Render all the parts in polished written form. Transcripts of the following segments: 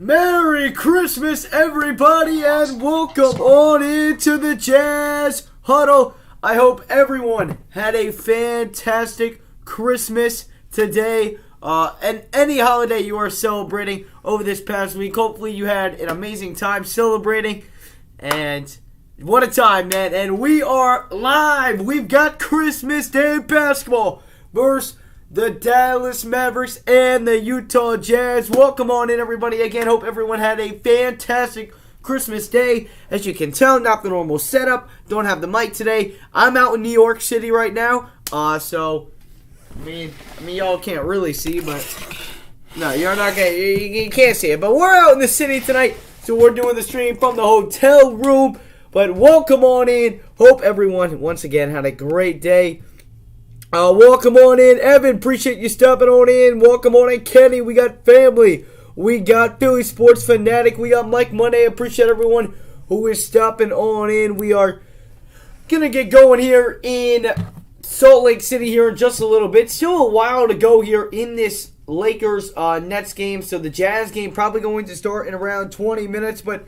Merry Christmas, everybody, and welcome on into the Jazz Huddle. I hope everyone had a fantastic Christmas today, and any holiday you are celebrating over this past week. Hopefully you had an amazing time celebrating, and what a time, man. And we are live. We've got Christmas Day basketball versus the Dallas Mavericks and the Utah Jazz. Welcome on in, everybody. Again, hope everyone had a fantastic Christmas Day. As you can tell, not the normal setup. Don't have the mic today. I'm out in New York City right now. So, I mean, y'all can't really see, but no, you're not gonna. You can't see it. But we're out in the city tonight, so we're doing the stream from the hotel room. But welcome on in. Hope everyone once again had a great day. Welcome on in, Evan. Appreciate you stepping on in. Welcome on in, Kenny. We got family. We got Philly Sports Fanatic. We got Mike Monday. Appreciate everyone who is stepping on in. We are going to get going here in Salt Lake City here in just a little bit. Still a while to go here in this Lakers-Nets game. So the Jazz game probably going to start in around 20 minutes. But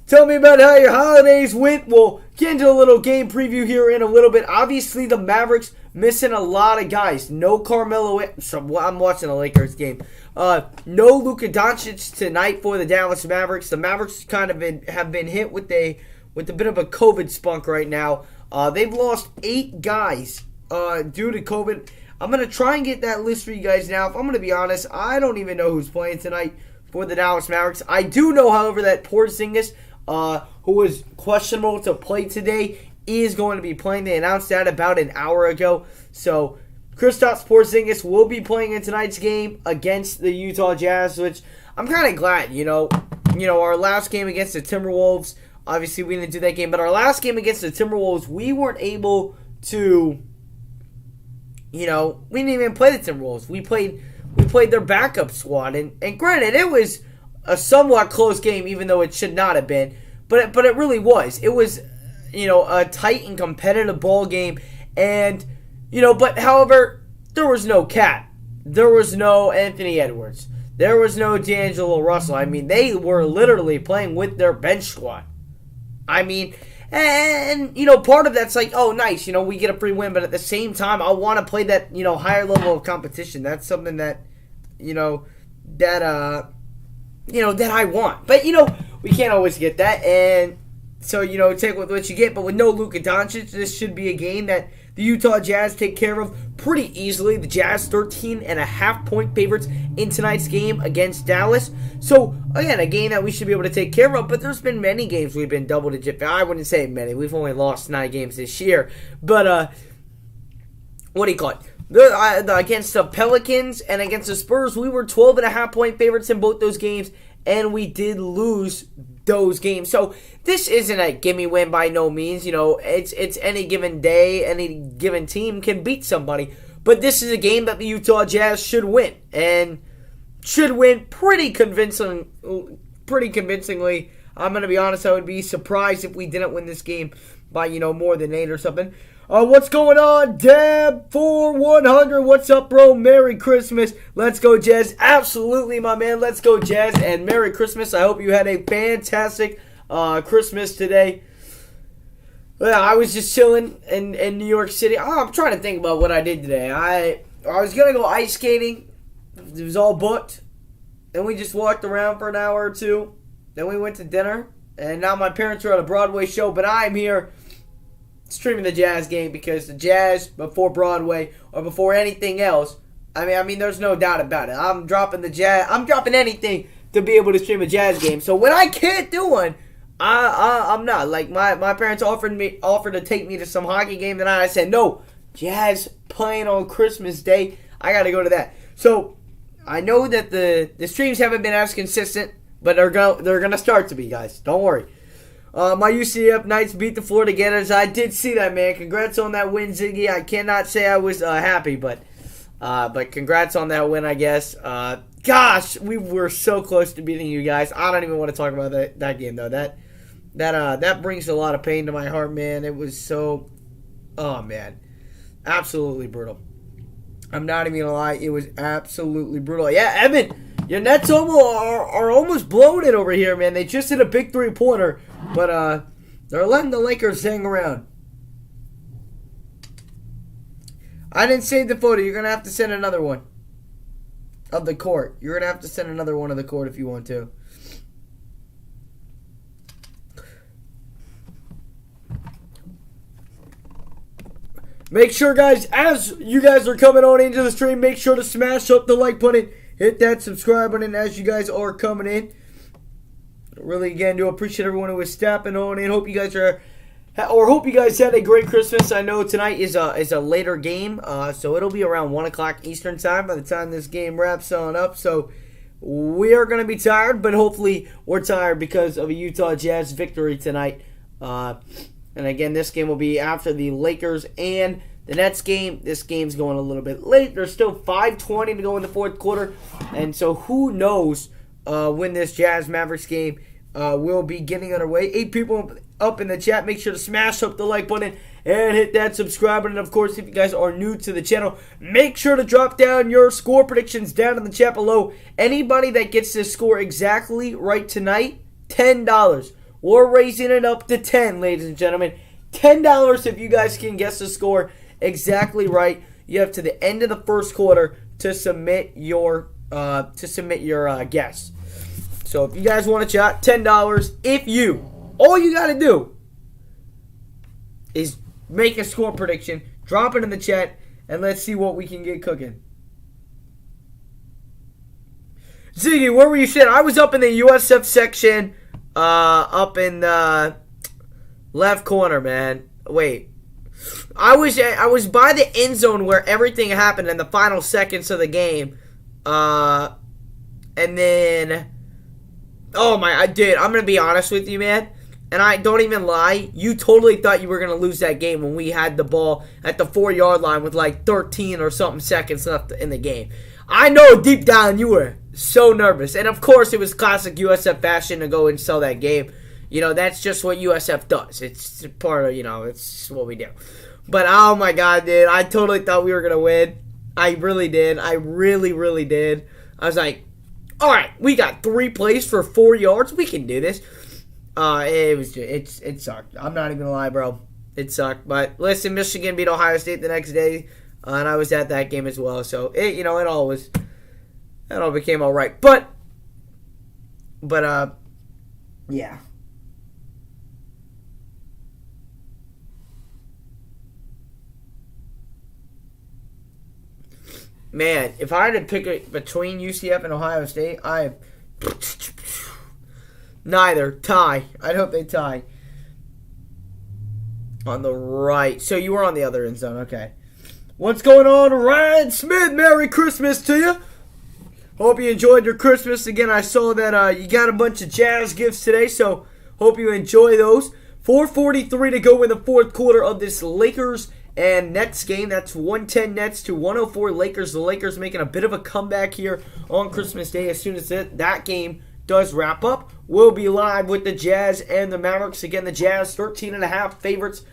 tell me about how your holidays went. We'll get into a little game preview here in a little bit. Obviously, the Mavericks missing a lot of guys. No Carmelo. I'm watching the Lakers game. No Luka Doncic tonight for the Dallas Mavericks. The Mavericks kind of have been hit with a bit of a COVID spunk right now. They've lost 8 guys due to COVID. I'm going to try and get that list for you guys now. If I'm going to be honest, I don't even know who's playing tonight for the Dallas Mavericks. I do know, however, that Porzingis, who was questionable to play today, is going to be playing. They announced that about an hour ago. So Kristaps Porzingis will be playing in tonight's game against the Utah Jazz, which I'm kind of glad. You know, our last game against the Timberwolves, obviously we didn't do that game, but our last game against the Timberwolves, we weren't able to, we didn't even play the Timberwolves. We played their backup squad, and granted, it was a somewhat close game, even though it should not have been, but it really was. It was, a tight and competitive ball game, and but however, there was no Cat, there was no Anthony Edwards, there was no D'Angelo Russell. I mean, they were literally playing with their bench squad. I mean, and part of that's like, oh, nice, we get a free win, but at the same time, I want to play that higher level of competition. That's something that that I want. But we can't always get that, and so take what you get. But with no Luka Doncic, this should be a game that the Utah Jazz take care of pretty easily. The Jazz 13.5-point favorites in tonight's game against Dallas. So, again, a game that we should be able to take care of. But there's been many games we've been double-digit. I wouldn't say many. We've only lost 9 games this year. But, what do you call it? Against the Pelicans and against the Spurs, we were 12.5-point favorites in both those games. And we did lose those games. So this isn't a gimme win by no means. It's any given day, any given team can beat somebody. But this is a game that the Utah Jazz should win, and should win pretty convincingly. I'm going to be honest, I would be surprised if we didn't win this game by, more than 8 or something. What's going on, Dab4100? What's up, bro? Merry Christmas. Let's go, Jazz. Absolutely, my man. Let's go, Jazz, and Merry Christmas. I hope you had a fantastic Christmas today. Yeah, I was just chilling in New York City. I'm trying to think about what I did today. I was going to go ice skating. It was all booked. Then we just walked around for an hour or two. Then we went to dinner. And now my parents are at a Broadway show, but I'm here streaming the Jazz game because the Jazz, before Broadway or before anything else, I mean, there's no doubt about it. I'm dropping the Jazz. I'm dropping anything to be able to stream a Jazz game. So when I can't do one, I'm not. Like my parents offered to take me to some hockey game tonight. I said no. Jazz playing on Christmas Day. I got to go to that. So I know that the streams haven't been as consistent, but they're gonna start to be, guys. Don't worry. My UCF Knights beat the Florida Gators. I did see that, man. Congrats on that win, Ziggy. I cannot say I was happy, but congrats on that win, I guess. Gosh, we were so close to beating you guys. I don't even want to talk about that game, though. That brings a lot of pain to my heart, man. It was so, oh, man, absolutely brutal. I'm not even going to lie. It was absolutely brutal. Yeah, Evan, Your Nets are almost blowing it over here, man. They just hit a big three-pointer, but they're letting the Lakers hang around. I didn't save the photo. You're going to have to send another one of the court. You're going to have to send another one of the court if you want to. Make sure, guys, as you guys are coming on into the stream, make sure to smash up the like button. Hit that subscribe button as you guys are coming in. Really, again, do appreciate everyone who is stepping on in. Hope you guys had a great Christmas. I know tonight is a later game, so it'll be around 1 o'clock Eastern time by the time this game wraps on up. So we are going to be tired, but hopefully we're tired because of a Utah Jazz victory tonight. And again, this game will be after the Lakers and the Nets game. This game's going a little bit late. There's still 5:20 to go in the fourth quarter. And so who knows when this Jazz Mavericks game will be getting underway. 8 people up in the chat. Make sure to smash up the like button and hit that subscribe button. And of course, if you guys are new to the channel, make sure to drop down your score predictions down in the chat below. Anybody that gets this score exactly right tonight, $10. We're raising it up to 10, ladies and gentlemen. $10 if you guys can guess the score exactly right. You have to the end of the first quarter to submit your guess. So if you guys want to chat, $10. All you got to do is make a score prediction, drop it in the chat, and let's see what we can get cooking. Ziggy, where were you sitting? I was up in the USF section. Up in the left corner, man. Wait. I was by the end zone where everything happened in the final seconds of the game. And then I'm going to be honest with you, man. And I don't even lie. You totally thought you were going to lose that game when we had the ball at the 4-yard line with like 13 or something seconds left in the game. I know deep down you were so nervous. And of course, it was classic USF fashion to go and sell that game. You know, that's just what USF does. It's part of, it's what we do. But oh my God, dude, I totally thought we were going to win. I really did. I really, really did. I was like, all right, we got 3 plays for 4 yards. We can do this. It sucked. I'm not even going to lie, bro. It sucked. But listen, Michigan beat Ohio State the next day. And I was at that game as well. So, it all became all right. But, yeah. Man, if I had to pick it between UCF and Ohio State, neither. Tie. I'd hope they tie. On the right. So you were on the other end zone. Okay. What's going on, Ryan Smith? Merry Christmas to you. Hope you enjoyed your Christmas. Again, I saw that you got a bunch of Jazz gifts today, so hope you enjoy those. 4:43 to go in the fourth quarter of this Lakers and Nets game. That's 110 Nets to 104 Lakers. The Lakers making a bit of a comeback here on Christmas Day. As soon as that game does wrap up, we'll be live with the Jazz and the Mavericks. Again, the Jazz 13.5 favorites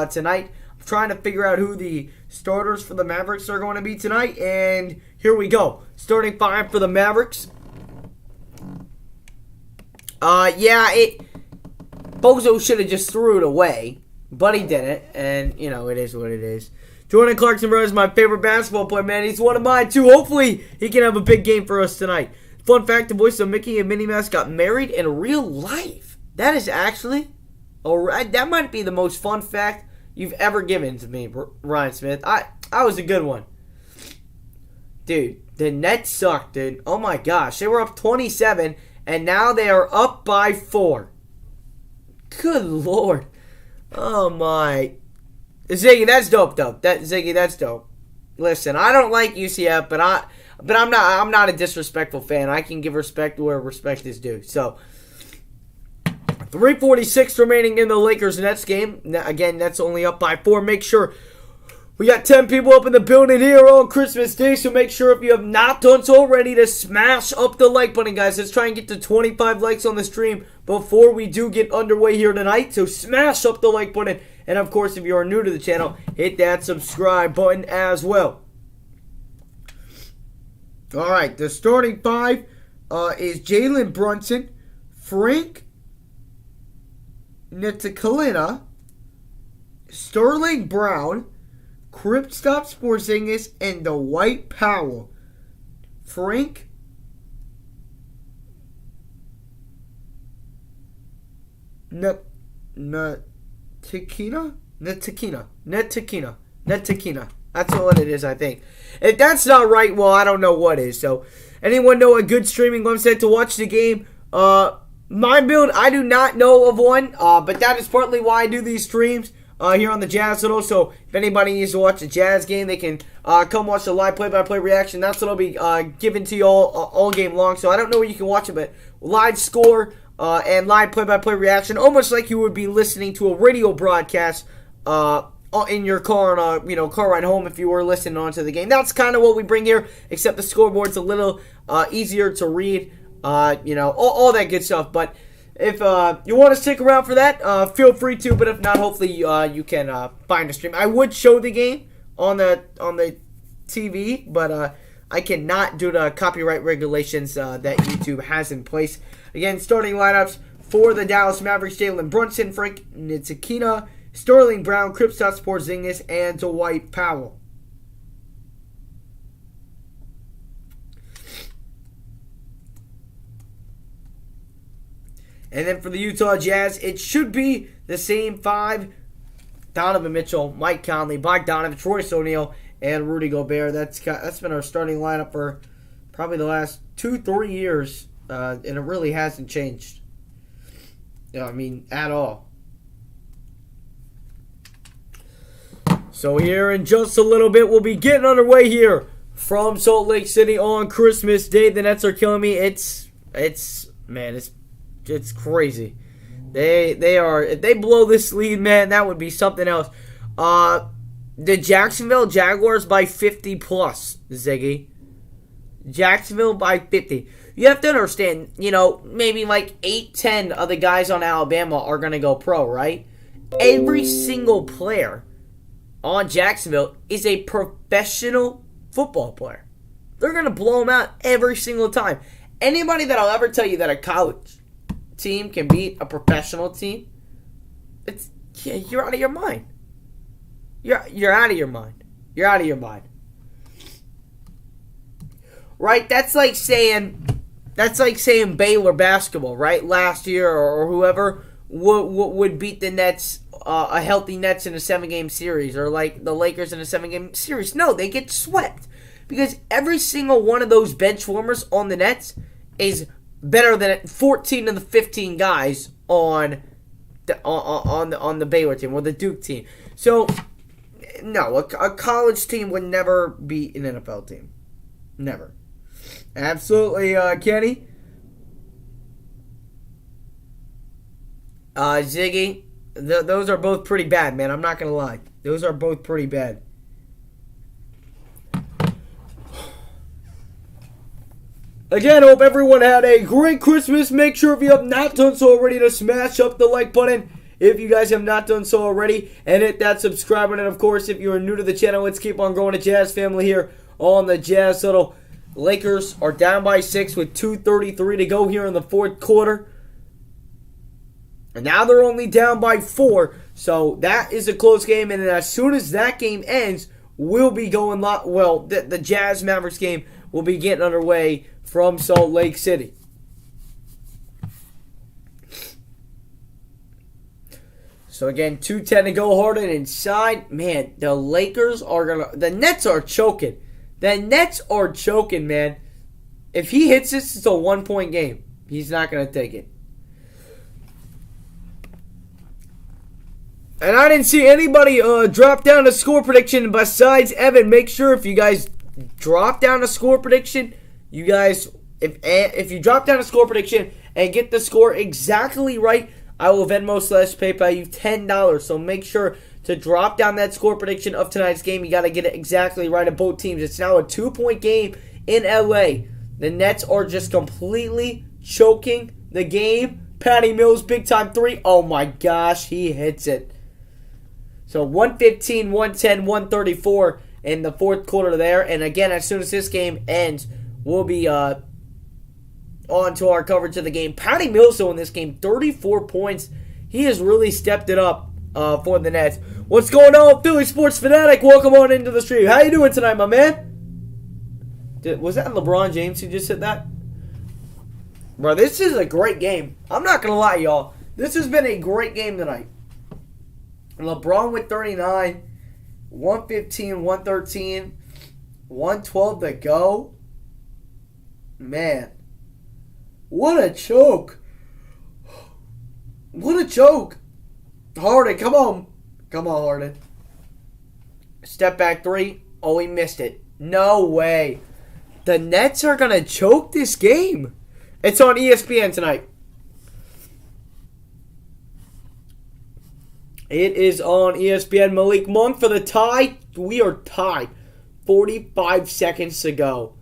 tonight. I'm trying to figure out who the starters for the Mavericks are going to be tonight, and here we go. Starting 5 for the Mavericks. Bozo should have just threw it away, but he didn't, and, it is what it is. Jordan Clarkson, bro, is my favorite basketball player, man. He's one of mine, too. Hopefully, he can have a big game for us tonight. Fun fact, the voice of Mickey and Minnie Mouse got married in real life. That is actually, that might be the most fun fact you've ever given to me, Ryan Smith. I was a good one. Dude, the Nets suck, dude. Oh my gosh. They were up 27, and now they are up by 4. Good Lord. Oh my. Ziggy, that's dope, though. Ziggy, that's dope. Listen, I don't like UCF, but I'm not a disrespectful fan. I can give respect where respect is due. So, 3:46 remaining in the Lakers-Nets game. Again, Nets only up by 4. Make sure we got 10 people up in the building here on Christmas Day, so make sure if you have not done so already to smash up the like button, guys. Let's try and get to 25 likes on the stream before we do get underway here tonight. So smash up the like button. And, of course, if you are new to the channel, hit that subscribe button as well. All right, the starting 5 is Jalen Brunson, Frank Ntilikina, Sterling Brown, Kristaps Porzingis, and Dwight Powell. Frank Ntilikina. That's what it is, I think. If that's not right, well, I don't know what is. So, anyone know a good streaming website to watch the game? My build, I do not know of one, but that is partly why I do these streams here on the Jazz Huddle. So, if anybody needs to watch a Jazz game, they can come watch the live play-by-play reaction. That's what I'll be giving to you all game long. So, I don't know where you can watch it, but live score and live play-by-play reaction, almost like you would be listening to a radio broadcast in your car on a car ride home if you were listening onto the game. That's kind of what we bring here, except the scoreboard's a little easier to read. All that good stuff. But if you want to stick around for that, feel free to. But if not, hopefully you can find a stream. I would show the game on the TV, but I cannot due to copyright regulations that YouTube has in place. Again, starting lineups for the Dallas Mavericks: Jalen Brunson, Frank Ntilikina, Sterling Brown, Kristaps Porzingis, and Dwight Powell. And then for the Utah Jazz, it should be the same five: Donovan Mitchell, Mike Conley, Bogdanovich, Royce O'Neal, and Rudy Gobert. That's been our starting lineup for probably the last 2-3 years, and it really hasn't changed. At all. So here in just a little bit, we'll be getting underway here from Salt Lake City on Christmas Day. The Nets are killing me. It's crazy. They are. If they blow this lead, man, that would be something else. The Jacksonville Jaguars by 50 plus, Ziggy. Jacksonville by 50. You have to understand, maybe like 8-10 of the guys on Alabama are going to go pro, right? Every single player on Jacksonville is a professional football player. They're going to blow them out every single time. Anybody that'll ever tell you that a college team can beat a professional team, you're out of your mind. You're out of your mind. You're out of your mind. Right? That's like saying Baylor basketball, right? Last year or whoever would beat the Nets, a healthy Nets in a 7-game series, or like the Lakers in a 7-game series. No, they get swept because every single one of those bench warmers on the Nets is better than 14 of the 15 guys on the Baylor team or the Duke team. So, no, a college team would never beat an NFL team. Never. Absolutely, Kenny. Ziggy, those are both pretty bad, man. I'm not going to lie. Those are both pretty bad. Again, hope everyone had a great Christmas. Make sure if you have not done so already to smash up the like button if you guys have not done so already. And hit that subscribe button. And, of course, if you are new to the channel, let's keep on growing the Jazz family here on the Jazz Huddle. Lakers are down by 6 with 2:33 to go here in the fourth quarter. And now they're only down by 4. So that is a close game. And as soon as that game ends, we'll be going the Jazz Mavericks game will be getting underway from Salt Lake City. So again, 2:10 to go. Harden inside. Man, the Nets are choking. The Nets are choking, man. If he hits this, it's a 1-point game. He's not going to take it. And I didn't see anybody drop down a score prediction besides Evan. Make sure if you guys drop down a score prediction, you guys, if you drop down a score prediction and get the score exactly right, I will Venmo/PayPal you $10. So make sure to drop down that score prediction of tonight's game. You got to get it exactly right at both teams. It's now a 2-point game in LA. The Nets are just completely choking the game. Patty Mills, big time 3. Oh my gosh, he hits it. So 115, 110, 134 in the fourth quarter there. And again, as soon as this game ends, we'll be on to our coverage of the game. Patty Mills, though, in this game, 34 points. He has really stepped it up for the Nets. What's going on, Philly Sports Fanatic? Welcome on into the stream. How you doing tonight, my man? Was that LeBron James who just said that? Bro, this is a great game. I'm not going to lie, y'all. This has been a great game tonight. LeBron with 39, 115, 113, 112 to go. Man, what a choke. What a choke. Harden, come on. Come on, Harden. Step back three. Oh, he missed it. No way. The Nets are going to choke this game. It's on ESPN tonight. It is on ESPN. Malik Monk for the tie. We are tied. 45 seconds to go.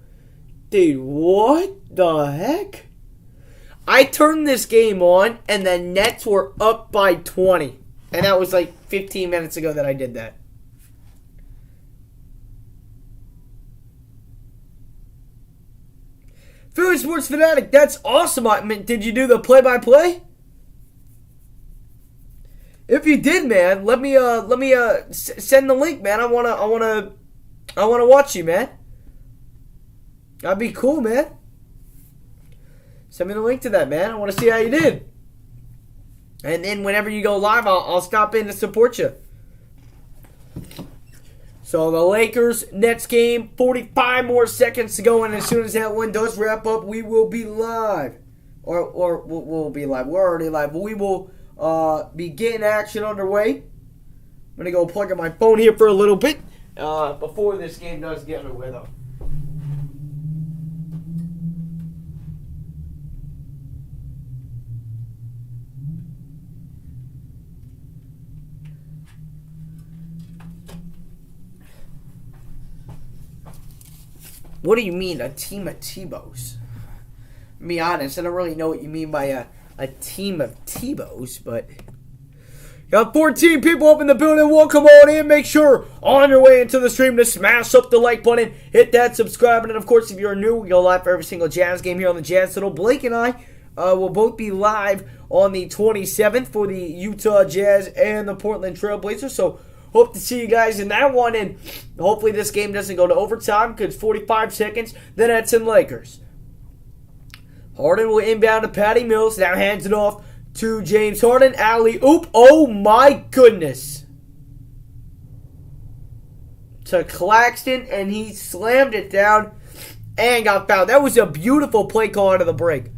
Dude, what the heck? I turned this game on, and the Nets were up by 20. And that was like 15 minutes ago that I did that. Philly Sports Fanatic, that's awesome. I mean, did you do the play-by-play? If you did, man, let me send the link, man. I wanna watch you, man. That'd be cool, man. Send me the link to that, man. I want to see how you did. And then whenever you go live, I'll stop in to support you. So the Lakers-Nets game, 45 more seconds to go, and as soon as that one does wrap up, we will be live. Or we'll be live. We're already live, but we will be getting action underway. I'm going to go plug in my phone here for a little bit before this game does get underway, though. What do you mean, a team of Tebows? To be honest, I don't really know what you mean by a team of Tebows, but... Got 14 people up in the building. Welcome on in. Make sure on your way into the stream to smash up the like button. Hit that subscribe button. And, of course, if you're new, we go live for every single Jazz game here on the Jazz Huddle. Blake and I will both be live on the 27th for the Utah Jazz and the Portland Trail Blazers. So... hope to see you guys in that one, and hopefully this game doesn't go to overtime because 45 seconds, the Nets and Lakers. Harden will inbound to Patty Mills, now hands it off to James Harden. Alley-oop, oh my goodness. To Claxton, and he slammed it down and got fouled. That was a beautiful play call out of the break.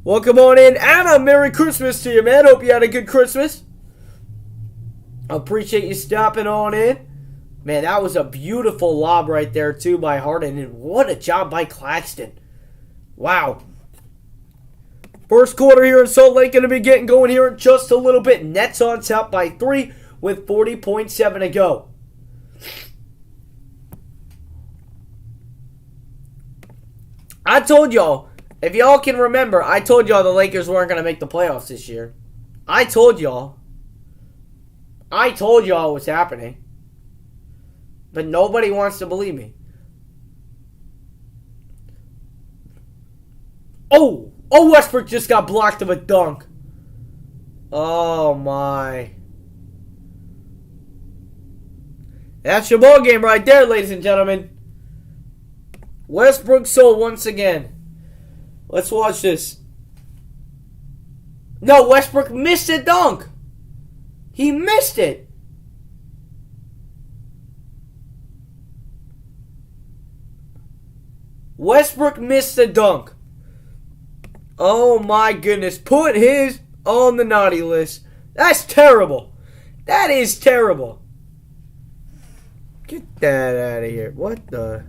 Welcome on in. Anna, Merry Christmas to you, man. Hope you had a good Christmas. Appreciate you stopping on in. Man, that was a beautiful lob right there, too, by Harden. And what a job by Claxton. Wow. First quarter here in Salt Lake going to be getting going here in just a little bit. Nets on top by 3 with 40.7 to go. I told y'all, if y'all can remember, I told y'all the Lakers weren't going to make the playoffs this year. I told y'all what's happening. But nobody wants to believe me. Oh, Westbrook just got blocked of a dunk. Oh, my. That's your ball game right there, ladies and gentlemen. Westbrook sold once again. Let's watch this. No, Westbrook missed a dunk. He missed it. Westbrook missed the dunk. Oh my goodness. Put his on the naughty list. That's terrible. That is terrible. Get that out of here. What the...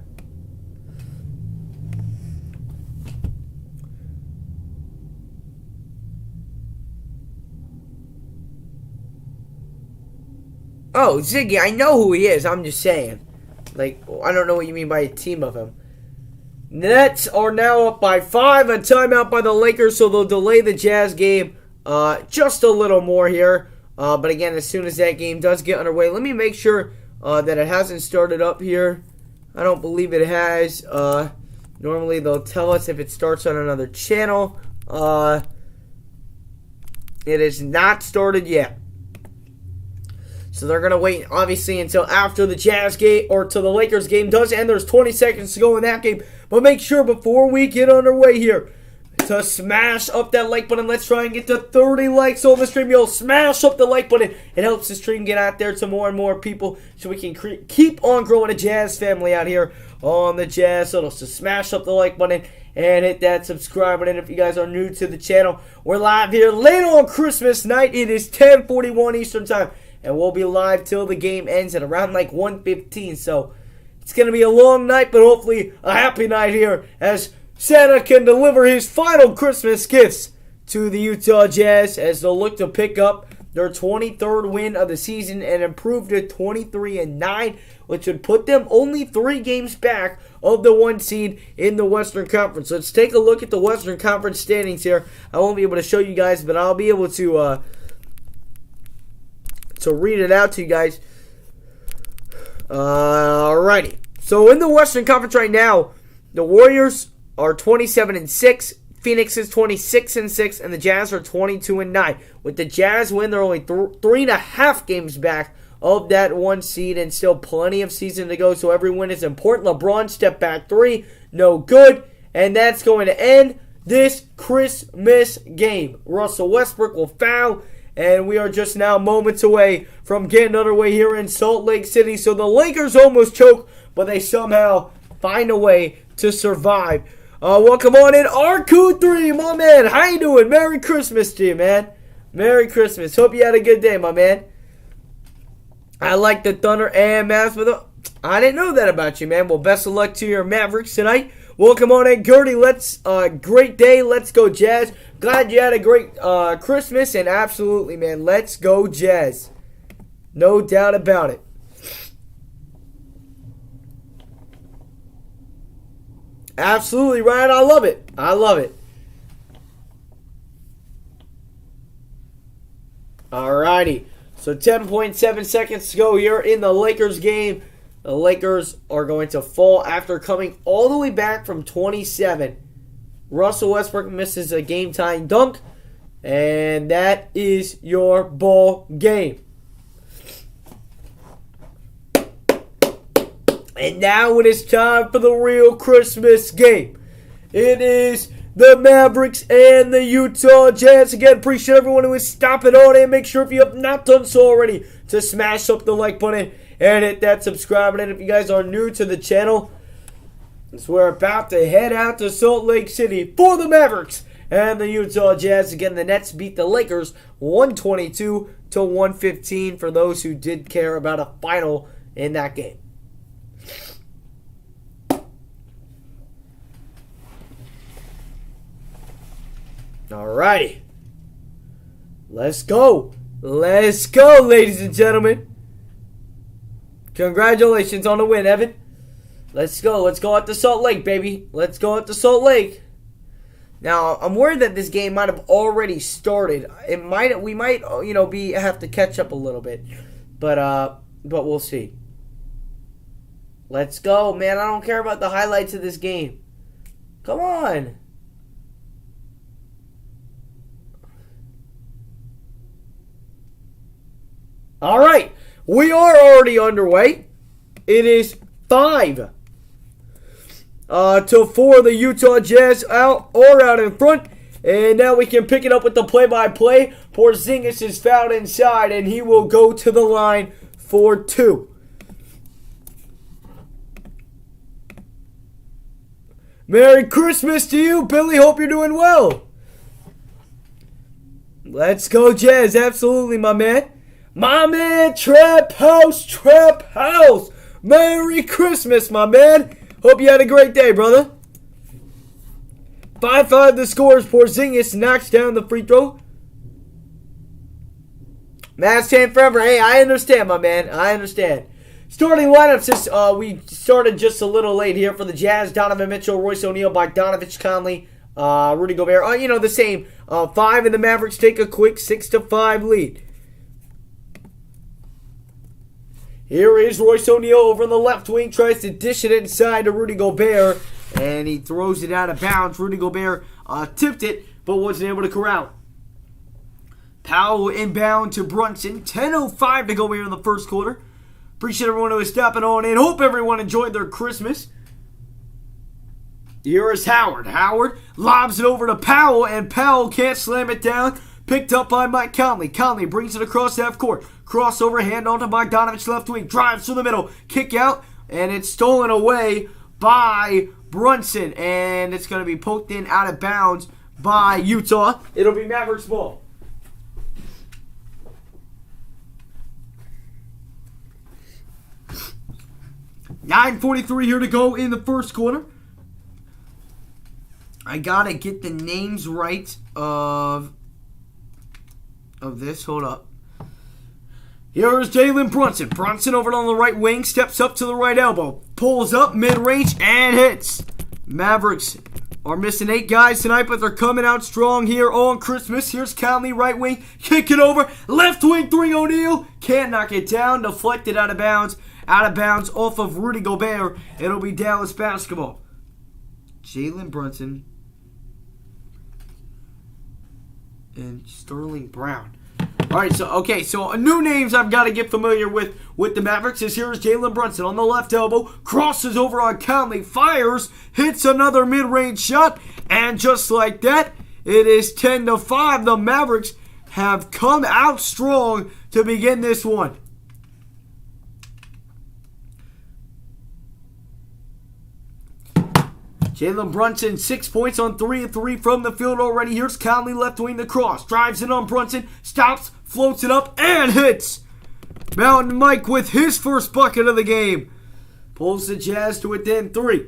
Oh, Ziggy, I know who he is. I'm just saying. Like, I don't know what you mean by a team of him. Nets are now up by 5. A timeout by the Lakers, so they'll delay the Jazz game just a little more here. But again, as soon as that game does get underway, let me make sure that it hasn't started up here. I don't believe it has. Normally they'll tell us if it starts on another channel. It is not started yet. So they're going to wait, obviously, until after the Jazz game, or till the Lakers game does end. There's 20 seconds to go in that game. But make sure, before we get underway here, to smash up that like button. Let's try and get to 30 likes on the stream. Yo, smash up the like button. It helps the stream get out there to more and more people, so we can keep on growing a Jazz family out here on the Jazz Huddle. So smash up the like button and hit that subscribe button if you guys are new to the channel. We're live here late on Christmas night. It is 10:41 Eastern Time, and we'll be live till the game ends at around like 1:15. So it's going to be a long night, but hopefully a happy night here as Santa can deliver his final Christmas gifts to the Utah Jazz as they'll look to pick up their 23rd win of the season and improve to 23-9, which would put them only 3 games back of the 1 seed in the Western Conference. Let's take a look at the Western Conference standings here. I won't be able to show you guys, but I'll be able to read it out to you guys. Alrighty. So in the Western Conference right now, the Warriors are 27-6, Phoenix is 26-6, and the Jazz are 22-9. With the Jazz win, they're only 3.5 games back of that 1 seed, and still plenty of season to go, so every win is important. LeBron step back 3, no good, and that's going to end this Christmas game. Russell Westbrook will foul, and we are just now moments away from getting underway here in Salt Lake City. So the Lakers almost choke, but they somehow find a way to survive. Welcome on in, RQ3, my man. How you doing? Merry Christmas to you, man. Merry Christmas. Hope you had a good day, my man. I like the Thunder and Mavs, but I didn't know that about you, man. Well, best of luck to your Mavericks tonight. Welcome on in, Gertie. Great day. Let's go, Jazz. Glad you had a great Christmas, and absolutely, man, let's go, Jazz. No doubt about it. Absolutely, Ryan. I love it. I love it. Alrighty. So 10.7 seconds to go here in the Lakers game. The Lakers are going to fall after coming all the way back from 27. Russell Westbrook misses a game-tying dunk. And that is your ball game. And now it is time for the real Christmas game. It is the Mavericks and the Utah Jazz. Again, appreciate everyone who is stopping on in. Make sure if you have not done so already to smash up the like button and hit that subscribe button. If you guys are new to the channel, as we're about to head out to Salt Lake City for the Mavericks and the Utah Jazz. Again, the Nets beat the Lakers 122-115 for those who did care about a final in that game. Alrighty. Let's go. Let's go, ladies and gentlemen. Congratulations on the win, Evan. Let's go. Let's go out to Salt Lake, baby. Let's go out to Salt Lake. Now, I'm worried that this game might have already started. We might have to catch up a little bit. But we'll see. Let's go, man. I don't care about the highlights of this game. Come on. All right, we are already underway. It is 5-4. The Utah Jazz out in front. And now we can pick it up with the play-by-play. Porzingis is fouled inside, and he will go to the line for 2. Merry Christmas to you, Billy. Hope you're doing well. Let's go, Jazz. Absolutely, my man. My man, Trap House. Merry Christmas, my man. Hope you had a great day, brother. 5-5 the scores. Porzingis knocks down the free throw. Mavs champ forever. Hey, I understand, my man. I understand. Starting lineups, we started just a little late here for the Jazz. Donovan Mitchell, Royce O'Neal, Bogdanovich, Conley, Rudy Gobert. The same. 5 and the Mavericks take a quick 6-5 lead. Here is Royce O'Neal over on the left wing. Tries to dish it inside to Rudy Gobert. and he throws it out of bounds. Rudy Gobert tipped it, but wasn't able to corral. Powell inbound to Brunson. 10:05 to go here in the first quarter. Appreciate everyone who is stopping on in. Hope everyone enjoyed their Christmas. Here is Howard. Howard lobs it over to Powell, and Powell can't slam it down. Picked up by Mike Conley. Conley brings it across half court. Crossover, hand on to Bogdanovich, left wing. Drives to the middle. Kick out, and it's stolen away by Brunson. And it's going to be poked in out of bounds by Utah. It'll be Mavericks ball. $9:43 here to go in the first quarter. I gotta get the names right of this. Hold up. Here's Jalen Brunson. Brunson over on the right wing, steps up to the right elbow, pulls up mid-range and hits. Mavericks are missing 8 guys tonight, but they're coming out strong here on Christmas. Here's Conley, right wing, kick it over, left wing 3 O'Neal, can't knock it down, deflected out of bounds off of Rudy Gobert. It'll be Dallas basketball. Jalen Brunson and Sterling Brown. All right, so new names I've got to get familiar with the Mavericks is here's Jalen Brunson on the left elbow, crosses over on Conley, fires, hits another mid-range shot, and just like that, it is 10-5. The Mavericks have come out strong to begin this one. Jalen Brunson, 6 points on 3 of 3 from the field already. Here's Conley, left wing, the cross. Drives it on Brunson, stops, floats it up, and hits. Mountain Mike with his first bucket of the game. Pulls the Jazz to within 3.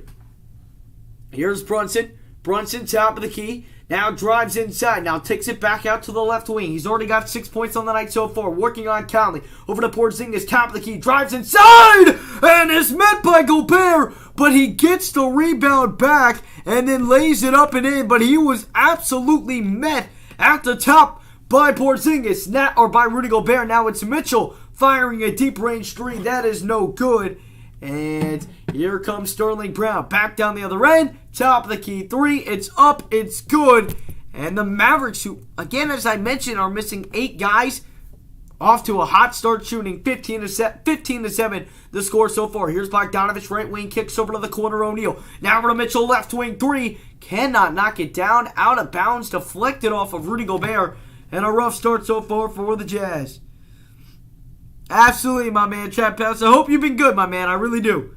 Here's Brunson. Brunson, top of the key. Now drives inside. Now takes it back out to the left wing. He's already got 6 points on the night so far. Working on Conley. Over to Porzingis, top of the key. Drives inside! And is met by Gobert! But he gets the rebound back and then lays it up and in. But he was absolutely met at the top by Porzingis. By Rudy Gobert. Now it's Mitchell firing a deep range 3. That is no good. And here comes Sterling Brown. Back down the other end. Top of the key 3. It's up. It's good. And the Mavericks, who, again, as I mentioned, are missing 8 guys, off to a hot start shooting. 15-7 the score so far. Here's Bogdanovich, right wing, kicks over to the corner, O'Neal. Now over to Mitchell, left wing 3. Cannot knock it down. Out of bounds. Deflected off of Rudy Gobert. And a rough start so far for the Jazz. Absolutely, my man, Trap House. I hope you've been good, my man. I really do.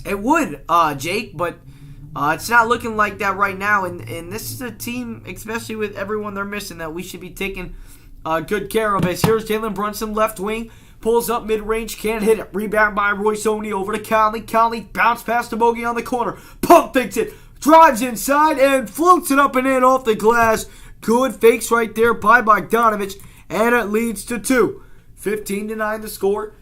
It would, Jake, but it's not looking like that right now. And this is a team, especially with everyone they're missing, that we should be taking good care of. As here's Jalen Brunson, left wing. Pulls up mid-range, can't hit it. Rebound by Royce O'Neal over to Conley. Conley bounce past the bogey on the corner. Pump fakes it. Drives inside and floats it up and in off the glass. Good fakes right there by Bogdanovich, and it leads to 2. 15-9 the score.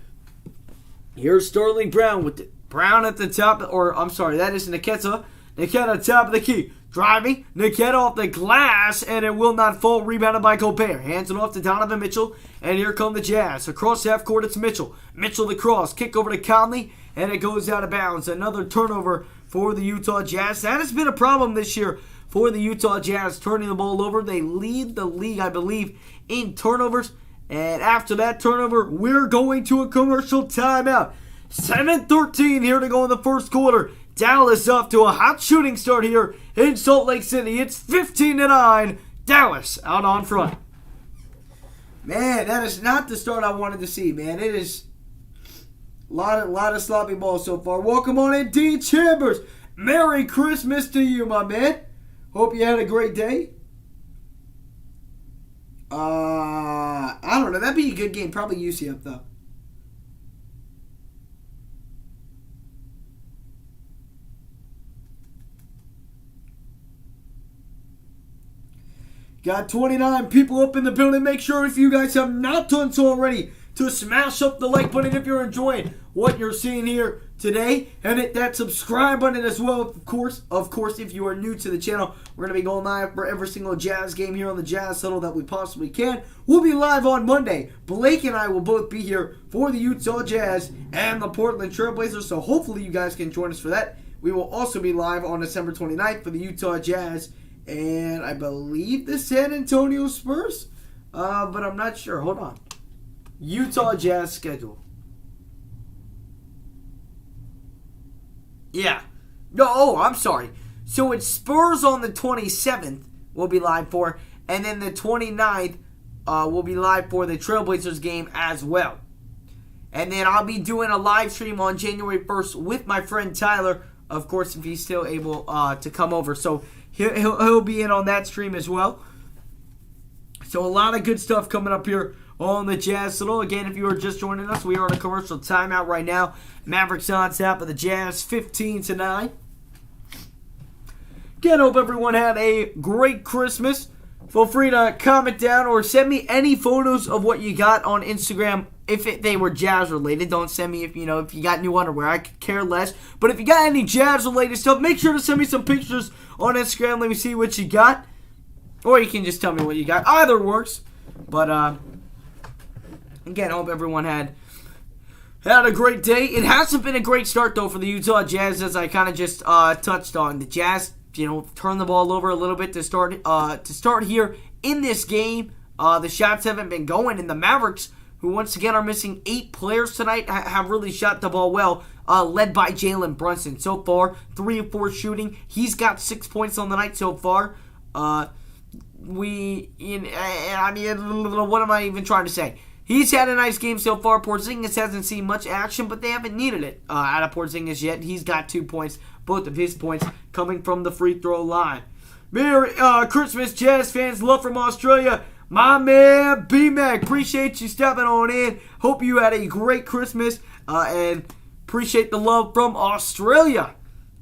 Here's Sterling Brown with Brown at the top, that is Niketa. Niketa top of the key. Driving, Niketa off the glass, and it will not fall. Rebounded by Gobert. Hands it off to Donovan Mitchell, and here come the Jazz. Across half court, it's Mitchell. Mitchell the cross. Kick over to Conley, and it goes out of bounds. Another turnover for the Utah Jazz. That has been a problem this year for the Utah Jazz, turning the ball over. They lead the league, I believe, in turnovers. And after that turnover, we're going to a commercial timeout. 7:13 here to go in the first quarter. Dallas off to a hot shooting start here in Salt Lake City. It's 15-9. Dallas out on front. Man, that is not the start I wanted to see, man. It is a lot of sloppy ball so far. Welcome on in, D. Chambers. Merry Christmas to you, my man. Hope you had a great day. I don't know. That'd be a good game. Probably UCF, though. Got 29 people up in the building. Make sure if you guys have not done so already, to smash up the like button if you're enjoying what you're seeing here today, and hit that subscribe button as well. Of course, if you are new to the channel, we're going to be going live for every single Jazz game here on the Jazz Huddle that we possibly can. We'll be live on Monday. Blake and I will both be here for the Utah Jazz and the Portland Trail Blazers, so hopefully you guys can join us for that. We will also be live on December 29th for the Utah Jazz and I believe the San Antonio Spurs, but I'm not sure. Hold on. Utah Jazz schedule. Yeah. No, I'm sorry. So it's Spurs on the 27th we'll be live for, and then the 29th we'll be live for the Trailblazers game as well. And then I'll be doing a live stream on January 1st with my friend Tyler, of course, if he's still able to come over. So he'll be in on that stream as well. So a lot of good stuff coming up here on the Jazz Huddle. Again, if you are just joining us, we are on a commercial timeout right now. Mavericks on top of the Jazz, 15-9. Again, hope everyone had a great Christmas. Feel free to comment down or send me any photos of what you got on Instagram. If they were Jazz related, don't send me if you got new underwear. I could care less. But if you got any Jazz related stuff, make sure to send me some pictures on Instagram. Let me see what you got. Or you can just tell me what you got. Either works. But again, I hope everyone had a great day. It hasn't been a great start, though, for the Utah Jazz, as I kind of just touched on. The Jazz, turned the ball over a little bit to start here in this game. The shots haven't been going, and the Mavericks, who once again are missing 8 players tonight, have really shot the ball well, led by Jalen Brunson. So far, 3 of 4 shooting. He's got 6 points on the night so far. What am I even trying to say? He's had a nice game so far. Porzingis hasn't seen much action, but they haven't needed it out of Porzingis yet. He's got 2 points, both of his points coming from the free throw line. Merry Christmas, Jazz fans. Love from Australia. My man, B-Mac, appreciate you stepping on in. Hope you had a great Christmas and appreciate the love from Australia.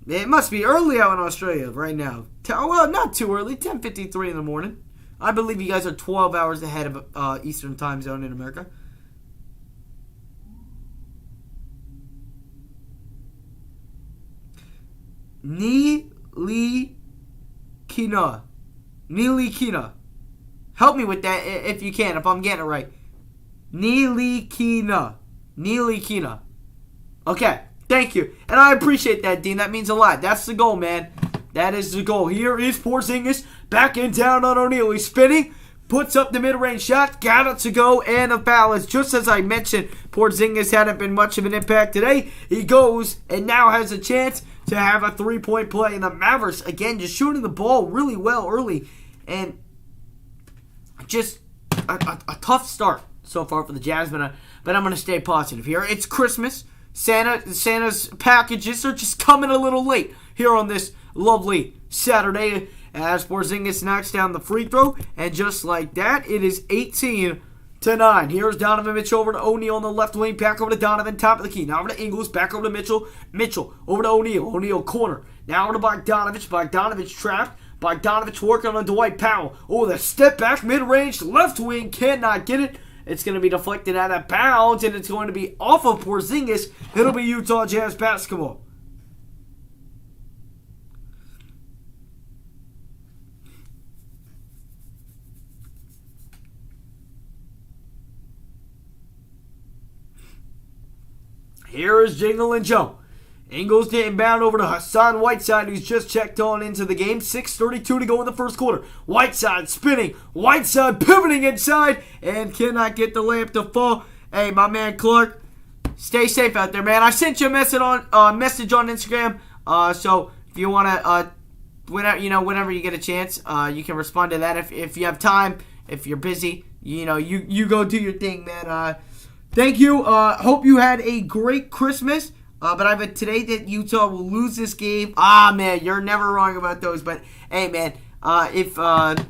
It must be early out in Australia right now. Well, not too early, 10:53 in the morning. I believe you guys are 12 hours ahead of Eastern time zone in America. Nilikina. Help me with that if you can, if I'm getting it right. Nilikina. Okay, thank you. And I appreciate that, Dean. That means a lot. That's the goal, man. That is the goal. Here is Porzingis back in town on O'Neal. He's spinning, puts up the mid-range shot, got it to go, and a foul. It's just as I mentioned, Porzingis hadn't been much of an impact today. He goes and now has a chance to have a 3-point play. And the Mavericks, again, just shooting the ball really well early. And just a tough start so far for the Jazz, but I'm going to stay positive here. It's Christmas. Santa's packages are just coming a little late here on this lovely Saturday as Porzingis knocks down the free throw, and just like that, it is 18-9. Here's Donovan Mitchell over to O'Neal on the left wing, back over to Donovan, top of the key. Now over to Ingles, back over to Mitchell. Mitchell over to O'Neal. O'Neal corner. Now over to Bogdanovich. Bogdanovich trapped. Bogdanovich working on Dwight Powell. Oh, the step back mid-range left wing, cannot get it. It's going to be deflected out of bounds, and it's going to be off of Porzingis. It'll be Utah Jazz basketball. Here is Jingle and Joe. Ingles getting bound over to Hassan Whiteside, who's just checked on into the game. 6:32 to go in the first quarter. Whiteside spinning. Whiteside pivoting inside and cannot get the layup to fall. Hey, my man Clark, stay safe out there, man. I sent you a message on Instagram. So if you want to, whenever you get a chance, you can respond to that if you have time. If you're busy, you go do your thing, man. Thank you. Hope you had a great Christmas. But I bet today that Utah will lose this game. Man, you're never wrong about those. But hey, man, if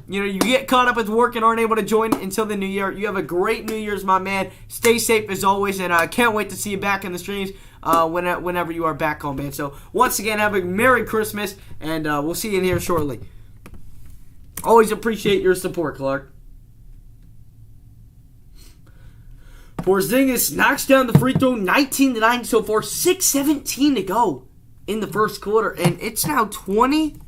you get caught up with work and aren't able to join until the new year, you have a great New Year's, my man. Stay safe as always, and I can't wait to see you back in the streams whenever you are back home, man. So once again, have a Merry Christmas, and we'll see you in here shortly. Always appreciate your support, Clark. Porzingis knocks down the free throw, 19-9 so far, 6:17 to go in the first quarter, and it's now 20-9.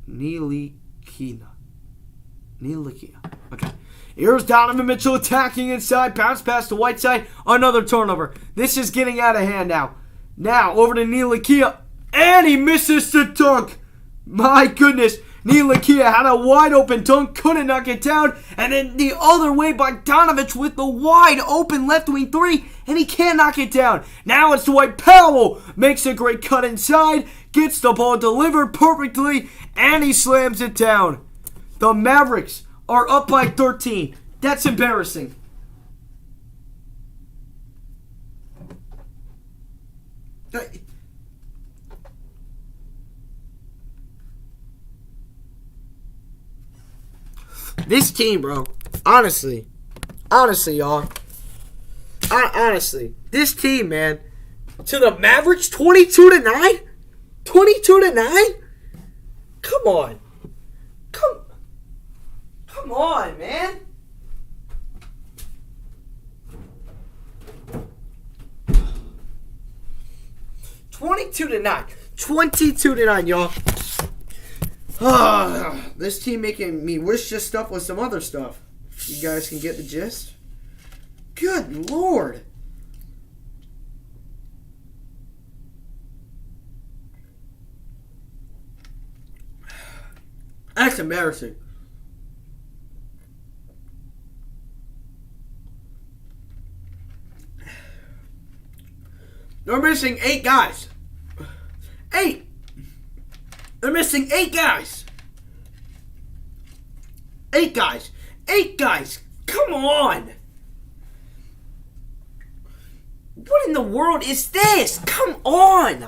Ntilikina. Okay. Here's Donovan Mitchell attacking inside, bounce pass to Whiteside, another turnover. This is getting out of hand now. Now, over to Ntilikina, and he misses the dunk. My goodness. Ntilikina had a wide open dunk, couldn't knock it down, and then the other way by Donovic with the wide open left wing three, and he can't knock it down. Now it's Dwight Powell, makes a great cut inside, gets the ball delivered perfectly, and he slams it down. The Mavericks are up by 13. That's embarrassing. This team, bro, honestly, y'all, honestly, this team, man, to the Mavericks, 22-9? 22-9? Come on. Come on, man. $22-9, y'all. This team making me wish this stuff was some other stuff. You guys can get the gist? Good Lord. That's embarrassing. They're missing 8 guys. 8. They're missing 8 guys. 8 guys. 8 guys. Come on. What in the world is this? Come on.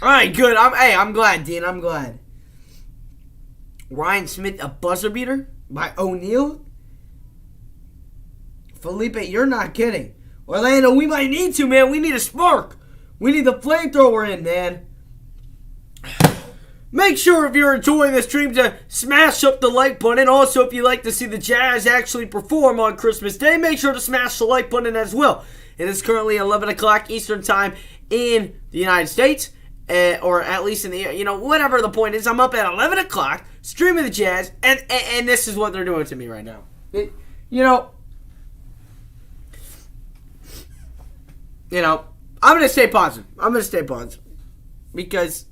All right, good. I'm glad, Dean. I'm glad. Ryan Smith, a buzzer beater by O'Neal. Felipe, you're not kidding. Orlando, we might need to, man. We need a spark. We need the flamethrower in, man. Make sure if you're enjoying the stream to smash up the like button. Also, if you'd like to see the Jazz actually perform on Christmas Day, make sure to smash the like button as well. It is currently 11 o'clock Eastern Time in the United States. Or at least in the, whatever the point is. I'm up at 11 o'clock streaming the Jazz, and this is what they're doing to me right now. I'm going to stay positive. Because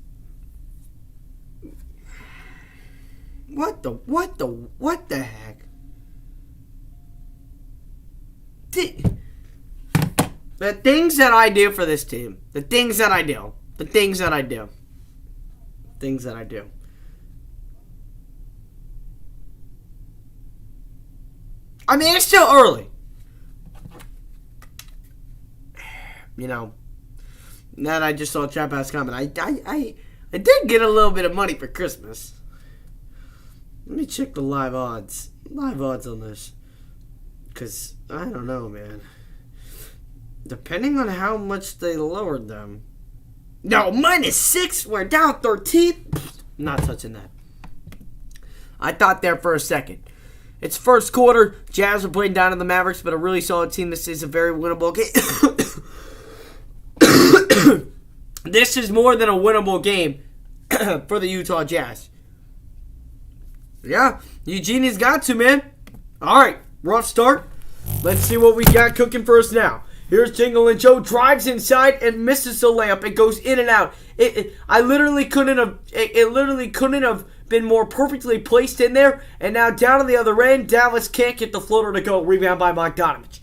what the heck? The things that I do for this team, the things that I do. I mean, it's still early. Now that I just saw Trap House comment, I did get a little bit of money for Christmas. Let me check the live odds on this. Because, I don't know, man. Depending on how much they lowered them. No, -6. We're down 13. Not touching that. I thought there for a second. It's first quarter. Jazz are playing down to the Mavericks, but a really solid team. This is a very winnable game. This is more than a winnable game for the Utah Jazz. Yeah, Eugenie's got to, man. All right, rough start. Let's see what we got cooking for us now. Here's Jingle and Joe, drives inside and misses the layup. It goes in and out. It literally couldn't have been more perfectly placed in there. And now down on the other end, Dallas can't get the floater to go. Rebound by Bogdanovich.